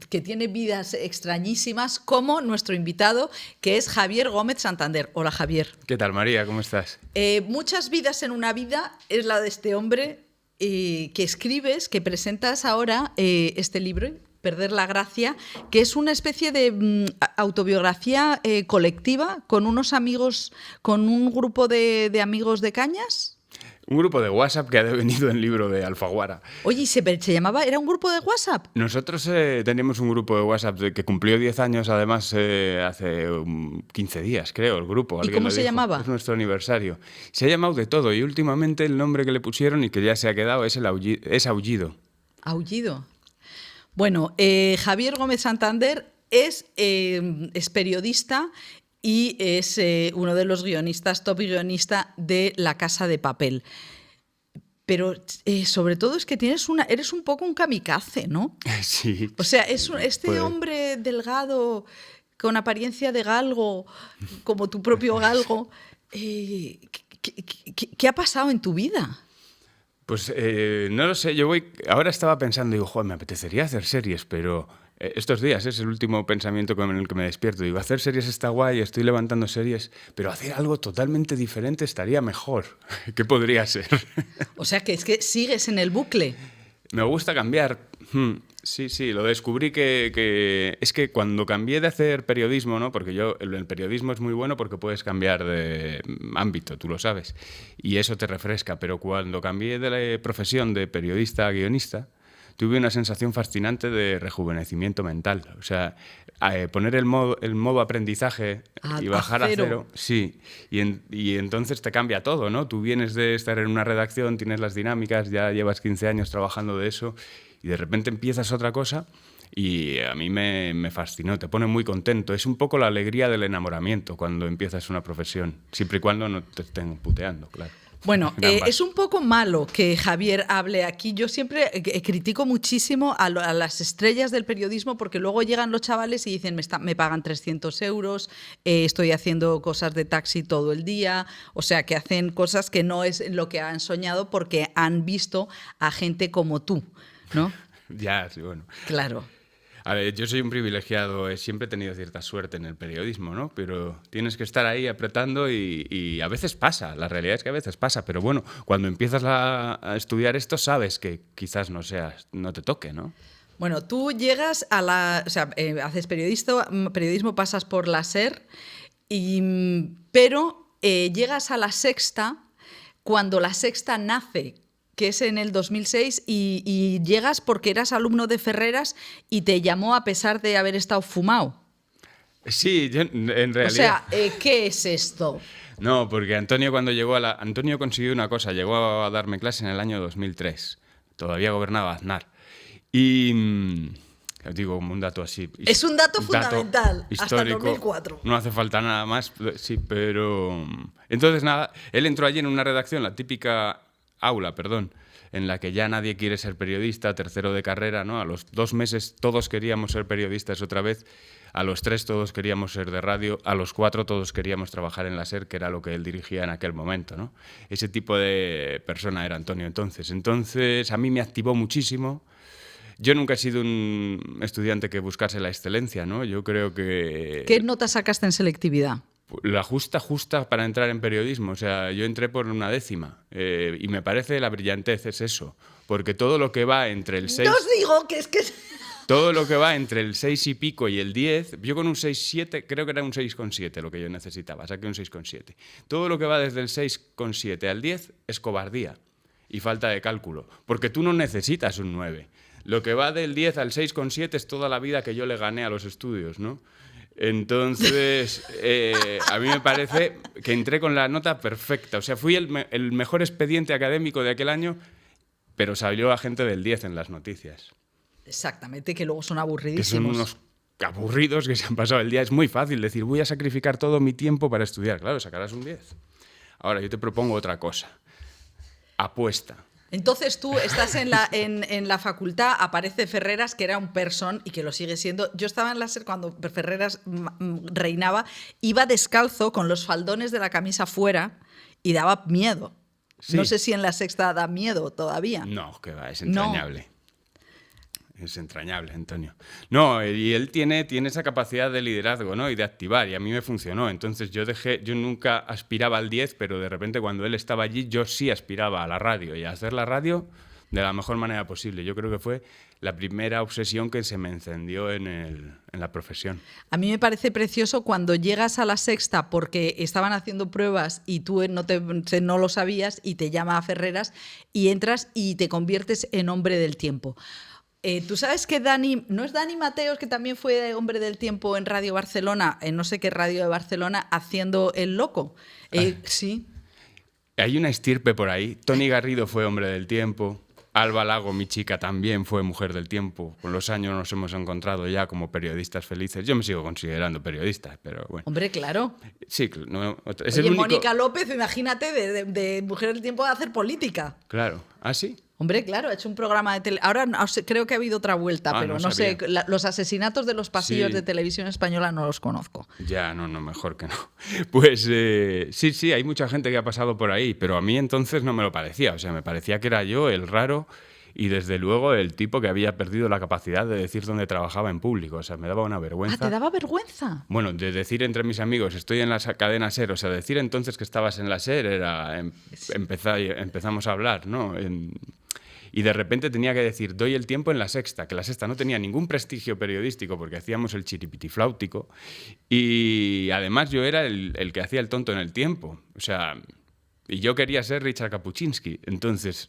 que tiene vidas extrañísimas, como nuestro invitado, que es Javier Gómez Santander. Hola, Javier. ¿Qué tal, María? ¿Cómo estás? Muchas vidas en una vida es la de este hombre que escribes, que presentas ahora este libro, Perder la gracia, que es una especie de autobiografía colectiva con unos amigos, con un grupo de amigos de cañas. Un grupo de WhatsApp que ha devenido en libro de Alfaguara. Oye, ¿y se llamaba? ¿Era un grupo de WhatsApp? Nosotros teníamos un grupo de WhatsApp que cumplió 10 años, además, hace 15 días, creo, el grupo. ¿Y Alguien cómo lo se dijo. llamaba? Es nuestro aniversario. Se ha llamado de todo y últimamente el nombre que le pusieron y que ya se ha quedado es Aullido. Aullido. Bueno, Javier Gómez Santander es periodista y es uno de los guionistas, top guionista de La Casa de Papel. Pero sobre todo es que eres un poco un kamikaze, ¿no? Sí. O sea, este Puede. hombre delgado, con apariencia de galgo, como tu propio galgo, ¿qué ha pasado en tu vida? Pues no lo sé, ahora estaba pensando, digo, joder, me apetecería hacer series, pero estos días es el último pensamiento en el que me despierto. Digo, hacer series está guay, estoy levantando series, pero hacer algo totalmente diferente estaría mejor. ¿Qué podría ser? O sea, que es que sigues en el bucle. Me gusta cambiar. Sí, lo descubrí que es que cuando cambié de hacer periodismo, ¿no? Porque el periodismo es muy bueno porque puedes cambiar de ámbito, tú lo sabes, y eso te refresca, pero cuando cambié de la profesión de periodista a guionista, tuve una sensación fascinante de rejuvenecimiento mental. O sea, poner el modo aprendizaje y bajar a cero. Sí, y entonces te cambia todo, ¿no? Tú vienes de estar en una redacción, tienes las dinámicas, ya llevas 15 años trabajando de eso, y de repente empiezas otra cosa y a mí me fascinó, te pone muy contento. Es un poco la alegría del enamoramiento cuando empiezas una profesión, siempre y cuando no te estén puteando, claro. Bueno, es un poco malo que Javier hable aquí. Yo siempre critico muchísimo a las estrellas del periodismo porque luego llegan los chavales y dicen me pagan 300 euros, estoy haciendo cosas de taxi todo el día, o sea, que hacen cosas que no es lo que han soñado porque han visto a gente como tú, ¿no? Ya, sí, bueno. Claro. A ver, yo soy un privilegiado, siempre he tenido cierta suerte en el periodismo, ¿no? Pero tienes que estar ahí apretando y a veces pasa, la realidad es que a veces pasa, pero bueno, cuando empiezas a estudiar esto sabes que quizás no te toque, ¿no? Bueno, tú llegas a o sea, haces periodismo, pasas por la SER, pero llegas a La Sexta cuando La Sexta nace, que es en el 2006, y llegas porque eras alumno de Ferreras y te llamó a pesar de haber estado fumado. Sí, en realidad... O sea, ¿qué es esto? No, porque Antonio cuando llegó Antonio consiguió una cosa, llegó a darme clase en el año 2003. Todavía gobernaba Aznar. Y... os digo como un dato así. Es un dato fundamental, histórico, hasta el 2004. No hace falta nada más, sí, pero... Entonces, nada, él entró allí en una redacción, la típica aula, en la que ya nadie quiere ser periodista, tercero de carrera, ¿no? A los 2 meses todos queríamos ser periodistas otra vez, a los 3 todos queríamos ser de radio, a los 4 todos queríamos trabajar en la SER, que era lo que él dirigía en aquel momento, ¿no? Ese tipo de persona era Antonio entonces. Entonces, a mí me activó muchísimo. Yo nunca he sido un estudiante que buscase la excelencia, ¿no? Yo creo que... ¿Qué nota sacaste en selectividad? La justa para entrar en periodismo. O sea, yo entré por una 10ª y me parece la brillantez es eso. Porque todo lo que va entre el 6... No os digo que es que... Todo lo que va entre el 6 y pico y el 10, yo con un 6,7, creo que era un 6,7 lo que yo necesitaba, saqué un 6,7. Todo lo que va desde el 6,7 al 10 es cobardía y falta de cálculo, porque tú no necesitas un 9. Lo que va del 10 al 6,7 es toda la vida que yo le gané a los estudios, ¿no? Entonces, a mí me parece que entré con la nota perfecta. O sea, fui el mejor expediente académico de aquel año, pero salió la gente del 10 en las noticias. Exactamente, que luego son aburridísimos. Que son unos aburridos que se han pasado el día. Es muy fácil decir, voy a sacrificar todo mi tiempo para estudiar. Claro, sacarás un 10. Ahora, yo te propongo otra cosa. Apuesta. Entonces tú estás en la facultad, aparece Ferreras, que era un person y que lo sigue siendo. Yo estaba en la SER cuando Ferreras reinaba, iba descalzo con los faldones de la camisa fuera y daba miedo. Sí. No sé si en La Sexta da miedo todavía. No, que va, es entrañable. No. Es entrañable, Antonio. No, y él tiene esa capacidad de liderazgo, ¿no? Y de activar, y a mí me funcionó. Entonces yo nunca aspiraba al 10, pero de repente cuando él estaba allí, yo sí aspiraba a la radio y a hacer la radio de la mejor manera posible. Yo creo que fue la primera obsesión que se me encendió en la profesión. A mí me parece precioso cuando llegas a La Sexta porque estaban haciendo pruebas y tú no lo sabías y te llama a Ferreras y entras y te conviertes en hombre del tiempo. Tú sabes que ¿no es Dani Mateos, que también fue hombre del tiempo en Radio Barcelona, en no sé qué radio de Barcelona, haciendo el loco? Sí. Hay una estirpe por ahí. Tony Garrido fue hombre del tiempo. Alba Lago, mi chica, también fue mujer del tiempo. Con los años nos hemos encontrado ya como periodistas felices. Yo me sigo considerando periodista, pero bueno. Hombre, claro. Sí, no, es Oye, el único... Mónica López, imagínate, de mujer del tiempo de hacer política. Claro. ¿Ah, sí? Hombre, claro, ha hecho un programa de tele. Ahora creo que ha habido otra vuelta, pero no sé. Los asesinatos de los pasillos de televisión española no los conozco. Ya, no, mejor que no. Pues sí, hay mucha gente que ha pasado por ahí, pero a mí entonces no me lo parecía. O sea, me parecía que era yo el raro y desde luego el tipo que había perdido la capacidad de decir dónde trabajaba en público. O sea, me daba una vergüenza. ¿Ah, te daba vergüenza? Bueno, de decir entre mis amigos, estoy en la cadena SER, o sea, decir entonces que estabas en la SER era empezamos a hablar, ¿no? Y de repente tenía que decir, doy el tiempo en La Sexta, que La Sexta no tenía ningún prestigio periodístico porque hacíamos el chiripitifláutico y además yo era el que hacía el tonto en el tiempo. O sea, y yo quería ser Richard Kapuscinski. Entonces,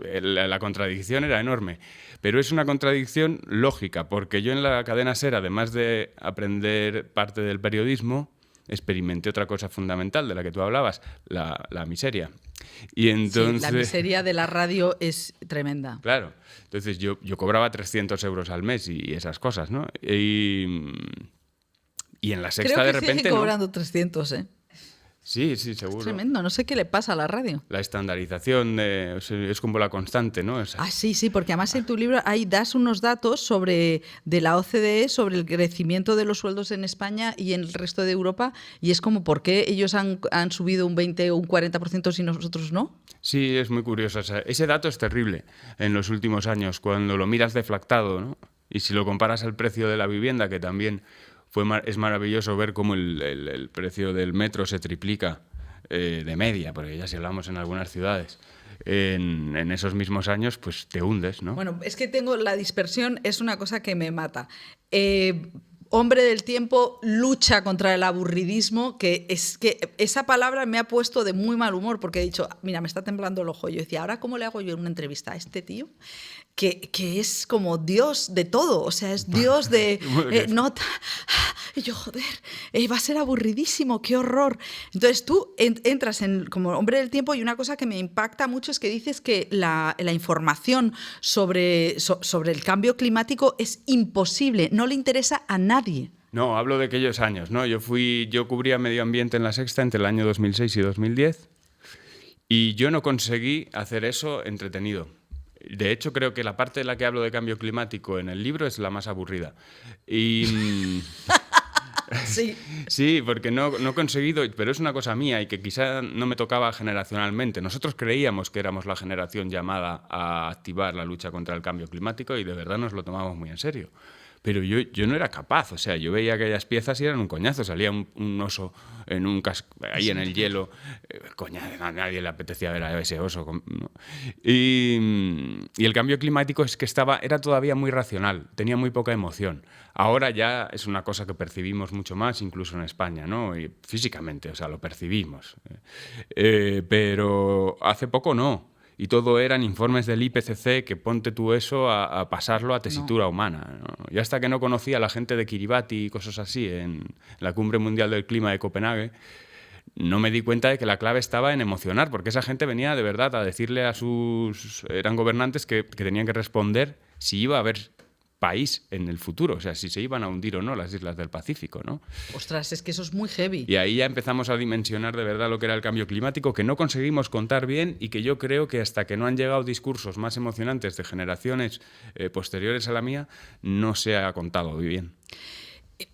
la contradicción era enorme. Pero es una contradicción lógica, porque yo en la cadena SER, además de aprender parte del periodismo, experimenté otra cosa fundamental de la que tú hablabas, la miseria. Y entonces, sí, la miseria de la radio es tremenda. Claro. Entonces yo cobraba 300 euros al mes y esas cosas, ¿no? Y en La Sexta de repente sigue cobrando 300, ¿eh? Sí, seguro. Es tremendo, no sé qué le pasa a la radio. La estandarización es como la constante, ¿no? Sí, porque además en tu libro ahí das unos datos de la OCDE sobre el crecimiento de los sueldos en España y en el resto de Europa, y es como ¿por qué ellos han subido un 20 o un 40% si nosotros no? Sí, es muy curioso. O sea, ese dato es terrible en los últimos años, cuando lo miras deflactado, ¿no? Y si lo comparas al precio de la vivienda, que también es maravilloso ver cómo el precio del metro se triplica de media, porque ya si hablamos en algunas ciudades, en esos mismos años, pues te hundes, ¿no? Bueno, es que tengo la dispersión, es una cosa que me mata. Hombre del tiempo lucha contra el aburridismo, que es que esa palabra me ha puesto de muy mal humor, porque he dicho, mira, me está temblando el ojo. Yo decía, ¿ahora cómo le hago yo una entrevista a este tío? Que es como Dios de todo, o sea, es Dios de nota. Y yo, joder, va a ser aburridísimo, qué horror. Entonces tú entras como hombre del tiempo y una cosa que me impacta mucho es que dices que la información sobre el cambio climático es imposible, no le interesa a nadie. No, hablo de aquellos años, ¿no? Yo cubría medio ambiente en La Sexta entre el año 2006 y 2010 y yo no conseguí hacer eso entretenido. De hecho, creo que la parte de la que hablo de cambio climático en el libro es la más aburrida. Y... Sí. Sí, porque no he conseguido, pero es una cosa mía y que quizá no me tocaba generacionalmente. Nosotros creíamos que éramos la generación llamada a activar la lucha contra el cambio climático y de verdad nos lo tomamos muy en serio. Pero yo no era capaz, o sea, yo veía aquellas piezas y eran un coñazo, salía un oso ahí en el hielo, a nadie le apetecía ver a ese oso, ¿no? Y el cambio climático es que era todavía muy racional, tenía muy poca emoción. Ahora ya es una cosa que percibimos mucho más, incluso en España, ¿no? Y físicamente, o sea, lo percibimos. Pero hace poco no. Y todo eran informes del IPCC que ponte tú eso a pasarlo a tesitura humana, ¿no? Y hasta que no conocía a la gente de Kiribati y cosas así en la Cumbre Mundial del Clima de Copenhague, no me di cuenta de que la clave estaba en emocionar, porque esa gente venía de verdad a decirle eran gobernantes que tenían que responder si iba a haber país en el futuro, o sea, si se iban a hundir o no las islas del Pacífico, ¿no? Ostras, es que eso es muy heavy. Y ahí ya empezamos a dimensionar de verdad lo que era el cambio climático, que no conseguimos contar bien y que yo creo que hasta que no han llegado discursos más emocionantes de generaciones posteriores a la mía, no se ha contado muy bien.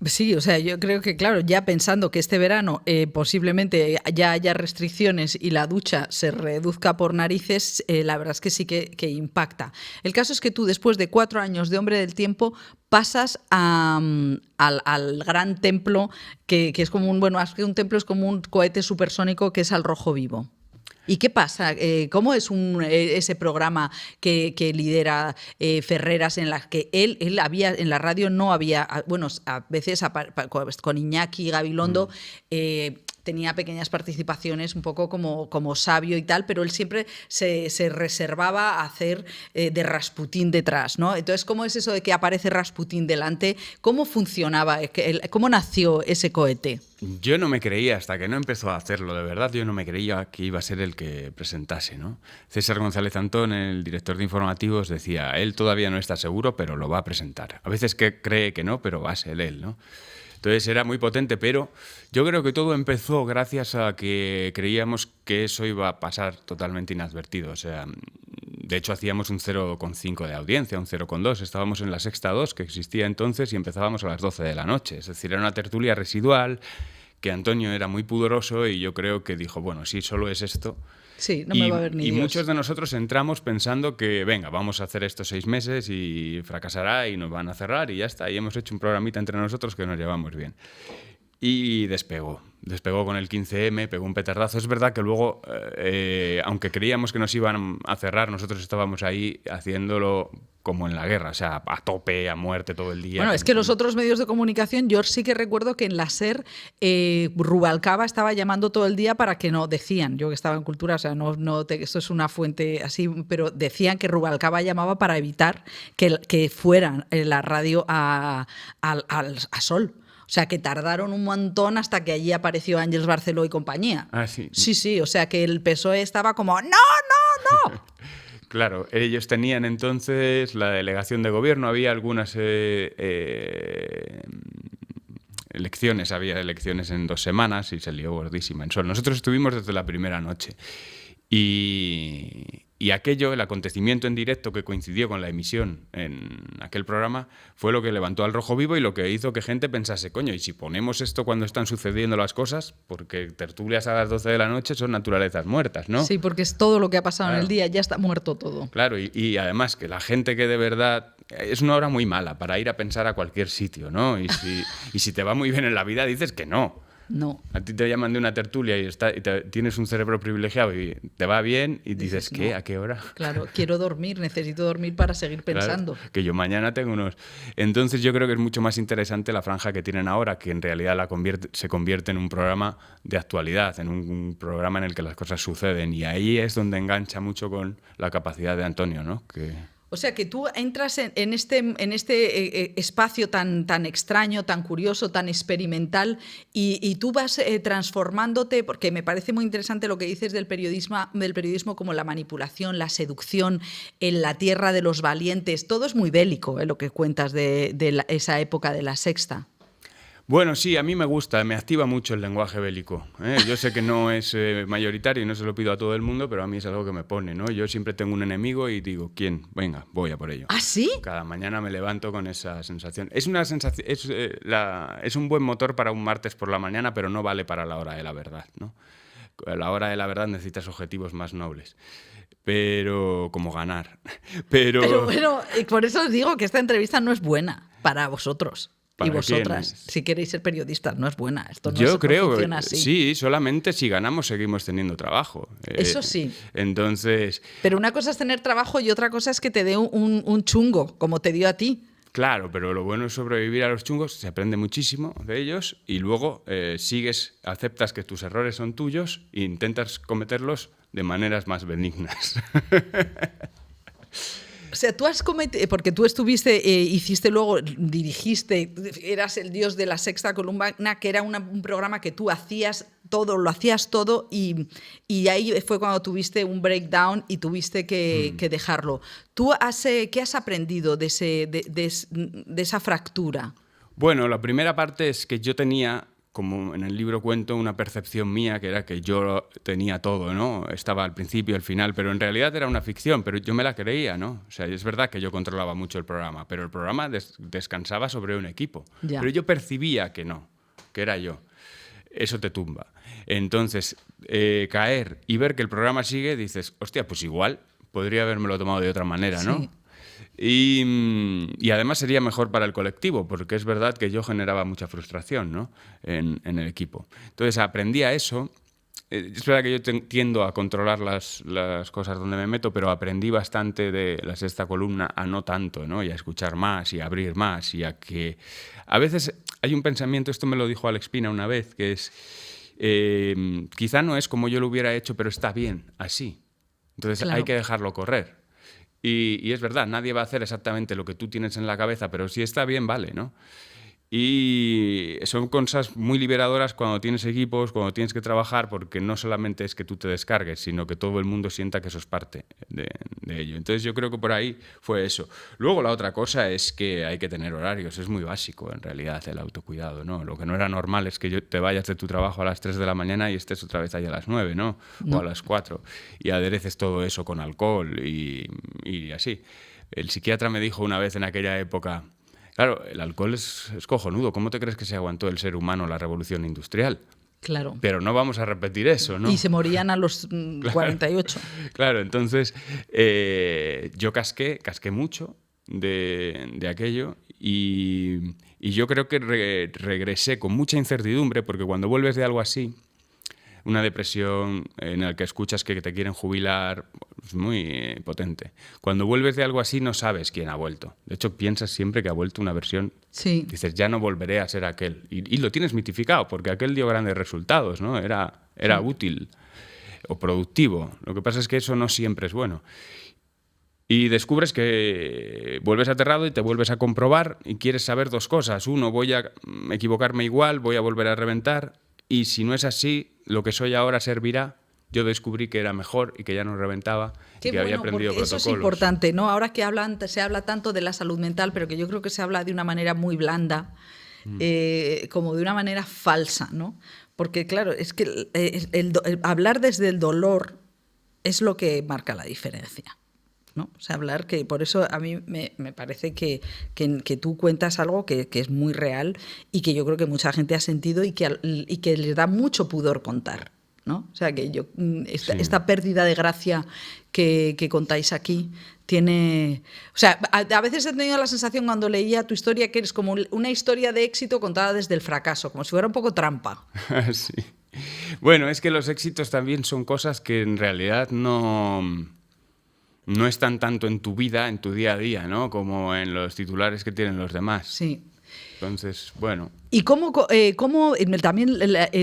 Sí, o sea, yo creo que, claro, ya pensando que este verano posiblemente ya haya restricciones y la ducha se reduzca por narices, la verdad es que sí que impacta. El caso es que tú, después de 4 años de Hombre del Tiempo, pasas al gran templo, que es como un templo es como un cohete supersónico que es Al Rojo Vivo. ¿Y qué pasa? ¿Cómo es ese programa que lidera Ferreras, en la que él había, en la radio no había, bueno, a veces con Iñaki Gabilondo, tenía pequeñas participaciones un poco como sabio y tal, pero él siempre se reservaba a hacer de Rasputín detrás, ¿no? Entonces, ¿cómo es eso de que aparece Rasputín delante? ¿Cómo funcionaba? ¿Cómo nació ese cohete? Yo no me creía, hasta que no empezó a hacerlo, de verdad, yo no me creía que iba a ser el que presentase, ¿no? César González Antón, el director de informativos, decía, él todavía no está seguro, pero lo va a presentar. A veces cree que no, pero va a ser él, ¿no? Entonces era muy potente, pero yo creo que todo empezó gracias a que creíamos que eso iba a pasar totalmente inadvertido. O sea, de hecho hacíamos un 0,5 de audiencia, un 0,2. Estábamos en La Sexta 2, que existía entonces, y empezábamos a las 12 de la noche. Es decir, era una tertulia residual, que Antonio era muy pudoroso y yo creo que dijo, bueno, si solo es esto... Sí, no me va a ver ni Dios. Muchos de nosotros entramos pensando que, venga, vamos a hacer esto 6 meses y fracasará y nos van a cerrar y ya está. Y hemos hecho un programita entre nosotros que nos llevamos bien. Y despegó con el 15M, pegó un petardazo. Es verdad que luego, aunque creíamos que nos iban a cerrar, nosotros estábamos ahí haciéndolo como en la guerra, o sea, a tope, a muerte todo el día. Bueno, es que los otros medios de comunicación, yo sí que recuerdo que en la SER Rubalcaba estaba llamando todo el día para que no, decían, yo que estaba en Cultura, o sea, esto es una fuente así, pero decían que Rubalcaba llamaba para evitar que fueran la radio a Sol. O sea, que tardaron un montón hasta que allí apareció Ángeles Barceló y compañía. Ah, sí. Sí, o sea, que el PSOE estaba como, ¡no! Claro, ellos tenían entonces la delegación de gobierno, había algunas elecciones, había elecciones en 2 semanas y se lió gordísima en Sol. Nosotros estuvimos desde la primera noche y Y aquello, el acontecimiento en directo que coincidió con la emisión en aquel programa, fue lo que levantó al rojo vivo y lo que hizo que gente pensase, coño, ¿y si ponemos esto cuando están sucediendo las cosas? Porque tertulias a las 12 de la noche son naturalezas muertas, ¿no? Sí, porque es todo lo que ha pasado en Claro. el día, ya está muerto todo. Claro, y además que la gente que de verdad... Es una hora muy mala para ir a pensar a cualquier sitio, ¿no? Y si te va muy bien en la vida, dices que no. No. A ti te llaman de una tertulia y tienes un cerebro privilegiado y te va bien y dices, ¿qué? no. ¿A qué hora? Claro, quiero dormir, necesito dormir para seguir pensando. Claro, que yo mañana tengo unos... Entonces yo creo que es mucho más interesante la franja que tienen ahora, que en realidad se convierte en un programa de actualidad, en un programa en el que las cosas suceden. Y ahí es donde engancha mucho con la capacidad de Antonio, ¿no? O sea, que tú entras en este espacio tan extraño, tan curioso, tan experimental, y tú vas transformándote, porque me parece muy interesante lo que dices del periodismo como la manipulación, la seducción, en la tierra de los valientes. Todo es muy bélico, lo que cuentas de esa época de La Sexta. Bueno, sí, a mí me gusta, me activa mucho el lenguaje bélico, ¿eh? Yo sé que no es mayoritario y no se lo pido a todo el mundo, pero a mí es algo que me pone, ¿no? Yo siempre tengo un enemigo y digo, ¿quién? Venga, voy a por ello. ¿Ah, sí? Cada mañana me levanto con esa sensación. Es una sensación, es un buen motor para un martes por la mañana, pero no vale para la hora de la verdad, ¿no? A la hora de la verdad necesitas objetivos más nobles. Pero como ganar. Pero bueno, por eso os digo que esta entrevista no es buena para vosotros. Y vosotras, ¿Quiénes? si queréis ser periodistas, no es buena. Esto no, Yo creo, no funciona así. sí, solamente si ganamos seguimos teniendo trabajo. Eso sí. Entonces, Pero una cosa es tener trabajo y otra cosa es que te dé un chungo, como te dio a ti. claro, pero lo bueno es sobrevivir a los chungos, se aprende muchísimo de ellos y luego aceptas que tus errores son tuyos e intentas cometerlos de maneras más benignas. O sea, tú has cometido, porque tú estuviste, hiciste luego, dirigiste, eras el dios de La Sexta Columna, que era un programa que tú hacías todo, lo hacías todo y ahí fue cuando tuviste un breakdown y tuviste que dejarlo. ¿Tú qué has aprendido de esa fractura? Bueno, la primera parte es que yo tenía, como en el libro cuento, una percepción mía que era que yo tenía todo, ¿no? Estaba al principio y al final, pero en realidad era una ficción, pero yo me la creía, ¿no? O sea, es verdad que yo controlaba mucho el programa, pero el programa descansaba sobre un equipo. Ya. Pero yo percibía que no, que era yo. Eso te tumba. Entonces, caer y ver que el programa sigue, dices, hostia, pues igual podría habérmelo tomado de otra manera, ¿no? Sí. Y además sería mejor para el colectivo, porque es verdad que yo generaba mucha frustración, ¿no? en el equipo. Entonces aprendí a eso. Es verdad que yo tiendo a controlar las cosas donde me meto, pero aprendí bastante de La Sexta Columna a no tanto, ¿no? Y a escuchar más y a abrir más y a que... A veces hay un pensamiento, esto me lo dijo Alex Pina una vez, que es... quizá no es como yo lo hubiera hecho, pero está bien así. Entonces Claro. hay que dejarlo correr. Y es verdad, nadie va a hacer exactamente lo que tú tienes en la cabeza, pero si está bien, vale, ¿no? Y son cosas muy liberadoras cuando tienes equipos, cuando tienes que trabajar, porque no solamente es que tú te descargues, sino que todo el mundo sienta que sos parte de ello. Entonces yo creo que por ahí fue eso. Luego la otra cosa es que hay que tener horarios, es muy básico en realidad el autocuidado, ¿no? Lo que no era normal es que te vayas de tu trabajo a las 3 de la mañana y estés otra vez ahí a las 9, ¿no? O a las 4, y adereces todo eso con alcohol y así. El psiquiatra me dijo una vez en aquella época... Claro, el alcohol es cojonudo. ¿Cómo te crees que se aguantó el ser humano la revolución industrial? Claro. Pero no vamos a repetir eso, ¿no? Y se morían a los 48. Claro, entonces yo casqué mucho de aquello y yo creo que regresé con mucha incertidumbre, porque cuando vuelves de algo así, una depresión en la que escuchas que te quieren jubilar, es muy potente. Cuando vuelves de algo así no sabes quién ha vuelto. De hecho, piensas siempre que ha vuelto una versión. Sí. Dices, ya no volveré a ser aquel. Y lo tienes mitificado, porque aquel dio grandes resultados, ¿no? Era útil o productivo. Lo que pasa es que eso no siempre es bueno. Y descubres que vuelves aterrado y te vuelves a comprobar y quieres saber dos cosas. Uno, voy a equivocarme igual, voy a volver a reventar. Y si no es así, lo que soy ahora servirá. Yo descubrí que era mejor y que ya no reventaba. Qué y que había aprendido porque protocolos. eso es importante, ¿no? Ahora que se habla tanto de la salud mental, pero que yo creo que se habla de una manera muy blanda, como de una manera falsa, ¿no? Porque, claro, es que el hablar desde el dolor es lo que marca la diferencia, ¿no? O sea, hablar que por eso a mí me parece que tú cuentas algo que es muy real y que yo creo que mucha gente ha sentido y que les da mucho pudor contar, ¿no? O sea, que esta pérdida de gracia que contáis aquí tiene... O sea, a veces he tenido la sensación cuando leía tu historia que eres como una historia de éxito contada desde el fracaso, como si fuera un poco trampa. Sí. Bueno, es que los éxitos también son cosas que en realidad no están tanto en tu vida, en tu día a día, ¿no? Como en los titulares que tienen los demás. Sí. Entonces, bueno. ¿Y cómo también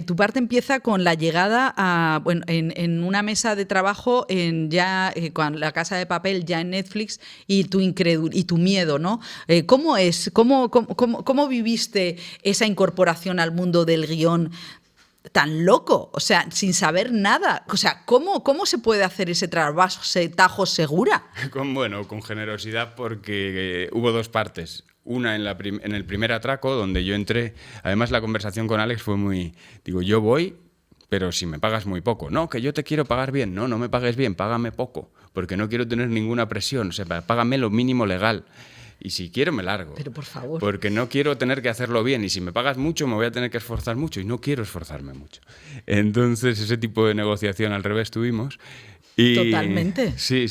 tu parte empieza con la llegada en una mesa de trabajo con La Casa de Papel ya en Netflix y tu miedo, ¿no? ¿Cómo viviste esa incorporación al mundo del guión tan loco? O sea, sin saber nada. O sea, ¿cómo se puede hacer ese tajo segura? Con generosidad, porque hubo dos partes. Una en el primer atraco, donde yo entré. Además, la conversación con Alex fue muy... Digo, yo voy, pero si me pagas muy poco. No, que yo te quiero pagar bien. No me pagues bien, págame poco, porque no quiero tener ninguna presión. O sea, págame lo mínimo legal. Y si quiero, me largo. Pero por favor. Porque no quiero tener que hacerlo bien. Y si me pagas mucho, me voy a tener que esforzar mucho. Y no quiero esforzarme mucho. Entonces, ese tipo de negociación al revés tuvimos. Totalmente. Sí,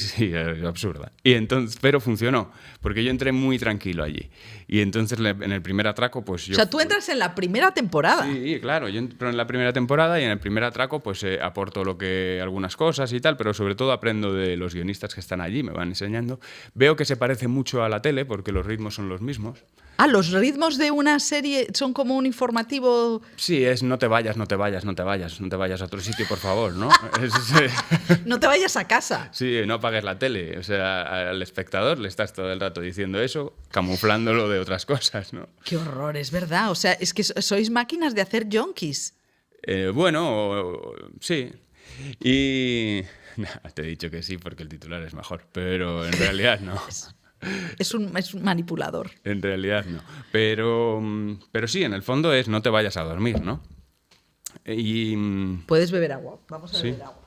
absurda. Y entonces, pero funcionó, porque yo entré muy tranquilo allí. Y entonces en el primer atraco, pues yo... O sea, tú entras en la primera temporada. Sí, claro, yo entro en la primera temporada y en el primer atraco pues aporto algunas cosas y tal, pero sobre todo aprendo de los guionistas que están allí, me van enseñando. Veo que se parece mucho a la tele, porque los ritmos son los mismos. Ah, los ritmos de una serie son como un informativo. Sí, es no te vayas a otro sitio, por favor, ¿no? No te vayas a casa. Sí, no apagues la tele. O sea, al espectador le estás todo el rato diciendo eso, camuflándolo de otras cosas, ¿no? Qué horror, es verdad. O sea, es que sois máquinas de hacer yonkis. Sí. Y... te he dicho que sí porque el titular es mejor, pero en realidad no. Es un manipulador. En realidad no. Pero sí, en el fondo es no te vayas a dormir, ¿no? Y... Puedes beber agua. Vamos a Sí. beber agua.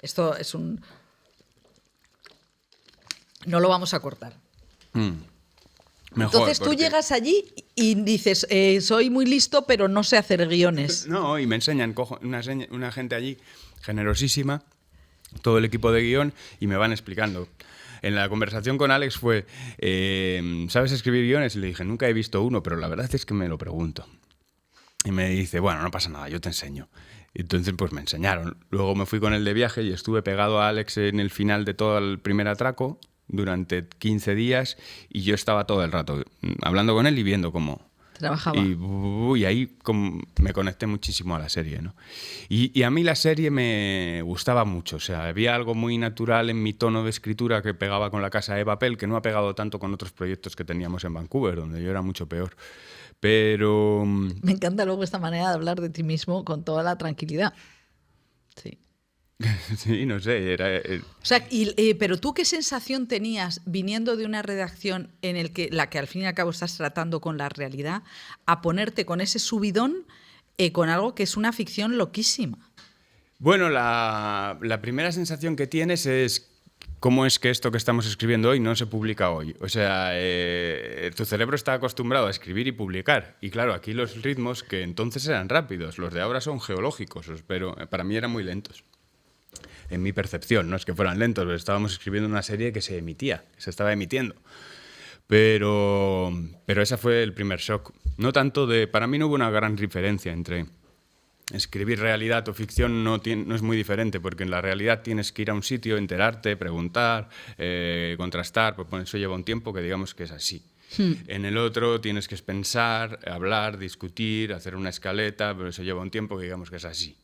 Esto es un... No lo vamos a cortar. Mejor, Entonces tú llegas allí y dices, soy muy listo, pero no sé hacer guiones. No, y me enseñan, cojo una gente allí generosísima, todo el equipo de guión, y me van explicando. En la conversación con Alex fue, ¿sabes escribir guiones? Y le dije, nunca he visto uno, pero la verdad es que me lo pregunto. Y me dice, bueno, no pasa nada, yo te enseño. Y entonces pues me enseñaron. Luego me fui con él de viaje y estuve pegado a Alex en el final de todo el primer atraco durante 15 días y yo estaba todo el rato hablando con él y viendo cómo... Trabajaba. Y ahí me conecté muchísimo a la serie, ¿no? Y a mí la serie me gustaba mucho. O sea, había algo muy natural en mi tono de escritura que pegaba con La Casa de Papel, que no ha pegado tanto con otros proyectos que teníamos en Vancouver, donde yo era mucho peor. Pero... Me encanta luego esta manera de hablar de ti mismo con toda la tranquilidad. Sí. Sí, no sé, O sea, pero tú qué sensación tenías viniendo de una redacción en la que al fin y al cabo estás tratando con la realidad, a ponerte con ese subidón con algo que es una ficción loquísima. Bueno, la primera sensación que tienes es cómo es que esto que estamos escribiendo hoy no se publica hoy. O sea, tu cerebro está acostumbrado a escribir y publicar. Y claro, aquí los ritmos que entonces eran rápidos, los de ahora son geológicos, pero para mí eran muy lentos. En mi percepción, no es que fueran lentos, pero estábamos escribiendo una serie que se emitía, que se estaba emitiendo. Pero ese fue el primer shock. No tanto para mí no hubo una gran diferencia entre escribir realidad o ficción, no es muy diferente, porque en la realidad tienes que ir a un sitio, enterarte, preguntar, contrastar, pues eso lleva un tiempo que digamos que es así. En el otro tienes que pensar, hablar, discutir, hacer una escaleta, pero eso lleva un tiempo que digamos que es así.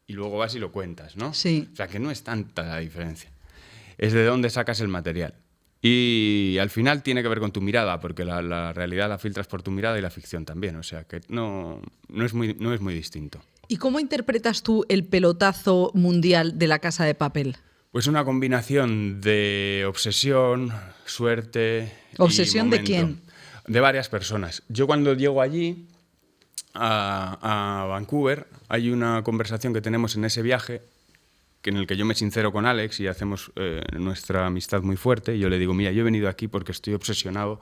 Y luego vas y lo cuentas, ¿no? Sí. O sea, que no es tanta la diferencia. Es de dónde sacas el material. Y al final tiene que ver con tu mirada, porque la realidad la filtras por tu mirada y la ficción también. O sea, que no es muy distinto. ¿Y cómo interpretas tú el pelotazo mundial de La Casa de Papel? Pues una combinación de obsesión, suerte ¿Obsesión y de momento. quién? De varias personas. Yo cuando llego allí, a Vancouver, hay una conversación que tenemos en ese viaje en el que yo me sincero con Alex y hacemos nuestra amistad muy fuerte. Y yo le digo, mira, yo he venido aquí porque estoy obsesionado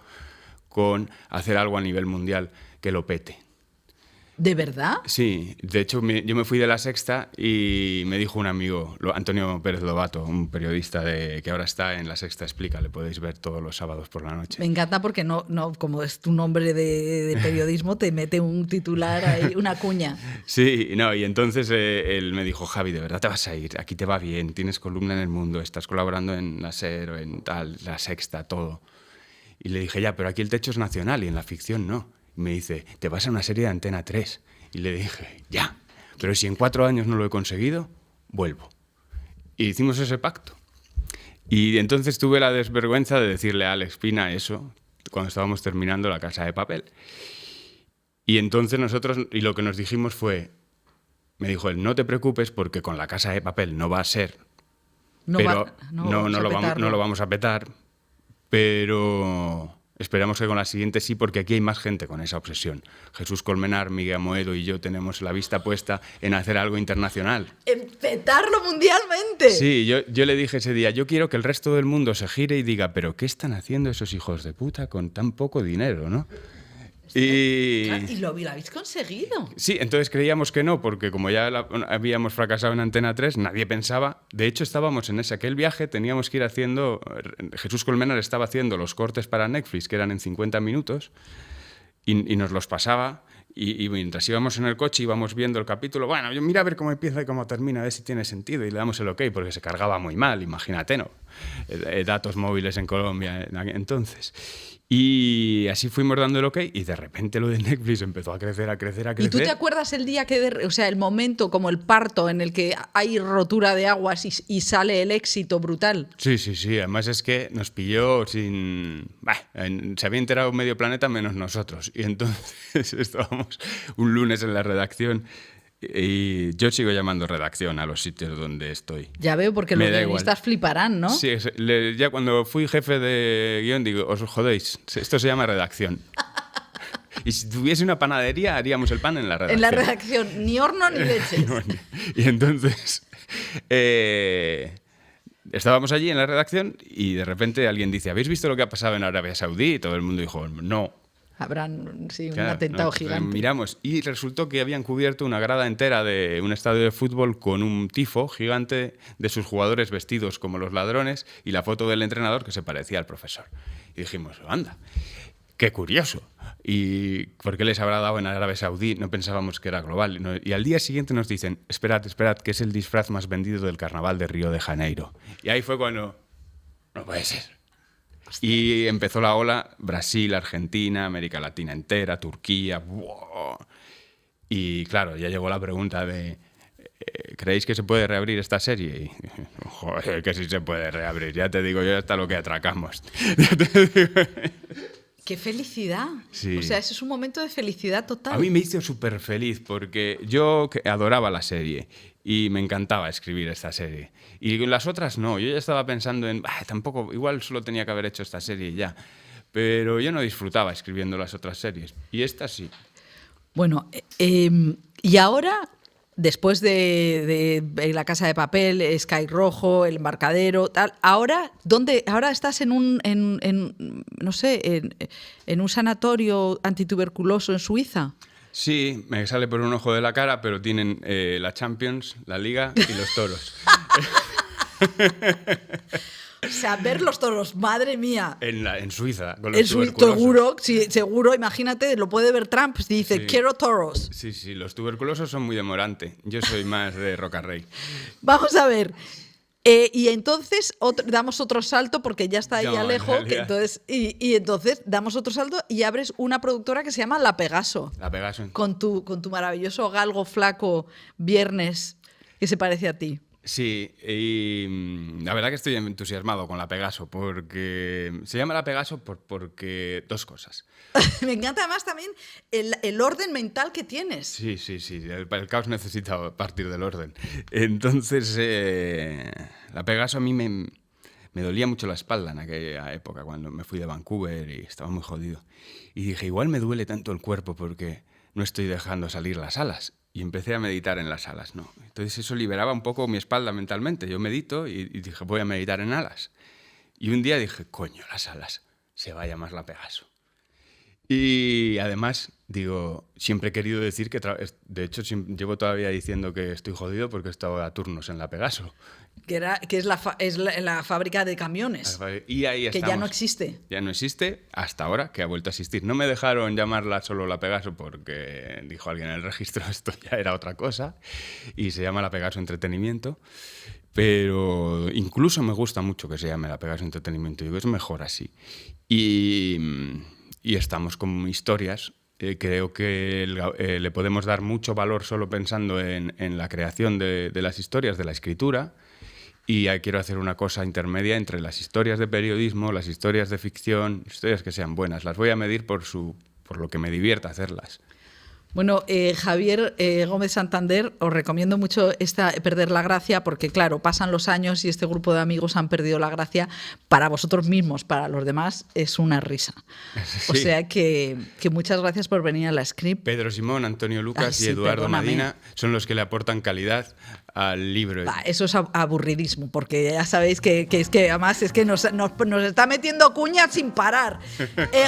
con hacer algo a nivel mundial que lo pete. ¿De verdad? Sí, de hecho yo me fui de La Sexta y me dijo un amigo, Antonio Pérez Lobato, un periodista que ahora está en La Sexta Explica, le podéis ver todos los sábados por la noche. Me encanta porque no, como es tu nombre de periodismo, te mete un titular ahí, una cuña. Sí, no, y entonces él me dijo, Javi, de verdad te vas a ir, aquí te va bien, tienes columna en El Mundo, estás colaborando en La SER o en tal, La Sexta, todo. Y le dije, ya, pero aquí el techo es nacional y en la ficción no. Y me dice, te vas a una serie de Antena 3. Y le dije, ya, pero si en 4 años no lo he conseguido, vuelvo. Y hicimos ese pacto. Y entonces tuve la desvergüenza de decirle a Alex Pina eso cuando estábamos terminando La Casa de Papel. Y entonces y lo que nos dijimos fue, me dijo él, no te preocupes porque con La Casa de Papel no va a ser, no lo vamos a petar, pero esperamos que con la siguiente sí, porque aquí hay más gente con esa obsesión. Jesús Colmenar, Miguel Amoedo y yo tenemos la vista puesta en hacer algo internacional. ¡En petarlo mundialmente! Sí, yo le dije ese día, yo quiero que el resto del mundo se gire y diga, pero ¿qué están haciendo esos hijos de puta con tan poco dinero, no? Y lo habéis conseguido. Sí, entonces creíamos que no, porque como ya habíamos fracasado en Antena 3, nadie pensaba. De hecho, estábamos en aquel viaje, teníamos que ir haciendo. Jesús Colmenar estaba haciendo los cortes para Netflix, que eran en 50 minutos, y nos los pasaba. Y mientras íbamos en el coche íbamos viendo el capítulo. Bueno, yo mira a ver cómo empieza y cómo termina, a ver si tiene sentido. Y le damos el ok, porque se cargaba muy mal, imagínate, ¿no? Datos móviles en Colombia entonces. Y así fuimos dando el ok y de repente lo de Netflix empezó a crecer, a crecer, a crecer. ¿Y tú te acuerdas el día o sea, el momento como el parto en el que hay rotura de aguas y sale el éxito brutal? Sí. Además es que nos pilló sin... se había enterado medio planeta menos nosotros. Y entonces estábamos un lunes en la redacción. Y yo sigo llamando redacción a los sitios donde estoy. Ya veo, porque los guionistas fliparán, ¿no? Sí, ya cuando fui jefe de guión digo, os jodéis, esto se llama redacción. Y si tuviese una panadería, haríamos el pan en la redacción. En la redacción, ni horno ni leches. No, y entonces estábamos allí en la redacción y de repente alguien dice, ¿habéis visto lo que ha pasado en Arabia Saudí? Y todo el mundo dijo, no. Habrán, sí, claro, un atentado gigante. Miramos y resultó que habían cubierto una grada entera de un estadio de fútbol con un tifo gigante de sus jugadores vestidos como los ladrones y la foto del entrenador que se parecía al profesor. Y dijimos, anda, qué curioso. ¿Y por qué les habrá dado en Arabia Saudí? No pensábamos que era global. Y al día siguiente nos dicen, esperad, que es el disfraz más vendido del carnaval de Río de Janeiro. Y ahí fue cuando, no puede ser. Y empezó la ola, Brasil, Argentina, América Latina entera, Turquía. ¡Wow! Y claro, ya llegó la pregunta de, ¿creéis que se puede reabrir esta serie? Y, joder, que sí se puede reabrir, ya te digo yo hasta lo que atracamos. ¡Qué felicidad! Sí. O sea, ese es un momento de felicidad total. A mí me hizo súper feliz porque yo adoraba la serie y me encantaba escribir esta serie. Y las otras no, yo ya estaba pensando en, tampoco, igual solo tenía que haber hecho esta serie y ya. Pero yo no disfrutaba escribiendo las otras series. Y esta sí. Bueno, y ahora, después de La Casa de Papel, Sky Rojo, El Embarcadero, tal, ahora estás en un sanatorio antituberculoso en Suiza. Sí, me sale por un ojo de la cara, pero tienen la Champions, la Liga y los toros. O sea, ver los toros, madre mía. En Suiza, con los tuberculosos. Seguro, sí, seguro, imagínate, lo puede ver Trump, si dice, sí, quiero toros. Sí, los tuberculosos son muy de Morante. Yo soy más de Rocarrey. Vamos a ver. Y entonces damos otro salto, porque ya está ahí Alejo, y entonces damos otro salto y abres una productora que se llama La Pegaso. La Pegaso. Con tu maravilloso galgo flaco Viernes, que se parece a ti. Sí, y la verdad que estoy entusiasmado con La Pegaso, porque se llama La Pegaso porque dos cosas. Me encanta además también el orden mental que tienes. Sí, el caos necesita partir del orden. Entonces, La Pegaso a mí me dolía mucho la espalda en aquella época, cuando me fui de Vancouver y estaba muy jodido. Y dije, igual me duele tanto el cuerpo porque no estoy dejando salir las alas. y empecé a meditar en las alas, ¿no? Entonces eso liberaba un poco mi espalda mentalmente. Yo medito y dije, voy a meditar en alas. Y un día dije, coño, las alas, se va a llamar la Pegaso. Y además, digo, siempre he querido decir que, de hecho, llevo todavía diciendo que estoy jodido porque he estado a turnos en la Pegaso. Que es la fábrica de camiones. Y ahí que estamos. ya no existe. Ya no existe hasta ahora, que ha vuelto a existir. No me dejaron llamarla solo la Pegaso porque dijo alguien en el registro, esto ya era otra cosa, y se llama la Pegaso Entretenimiento. Pero incluso me gusta mucho que se llame la Pegaso Entretenimiento. Digo, es mejor así. Y estamos con historias. Creo que le podemos dar mucho valor solo pensando en la creación de las historias, de la escritura. Y quiero hacer una cosa intermedia entre las historias de periodismo, las historias de ficción, historias que sean buenas. Las voy a medir por lo que me divierta hacerlas. Bueno, Javier Gómez Santander, os recomiendo mucho Perder la Gracia, porque claro, pasan los años y este grupo de amigos han perdido la gracia. Para vosotros mismos, para los demás, es una risa. Sí. O sea que muchas gracias por venir a la Script. Pedro Simón, Antonio Lucas y Eduardo Madina son los que le aportan calidad al libro. Eso es aburridismo, porque ya sabéis que además es que nos está metiendo cuñas sin parar.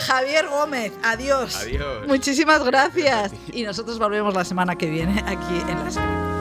Javier Gómez, adiós. Adiós. Muchísimas gracias. Y nosotros volvemos la semana que viene aquí en la Script.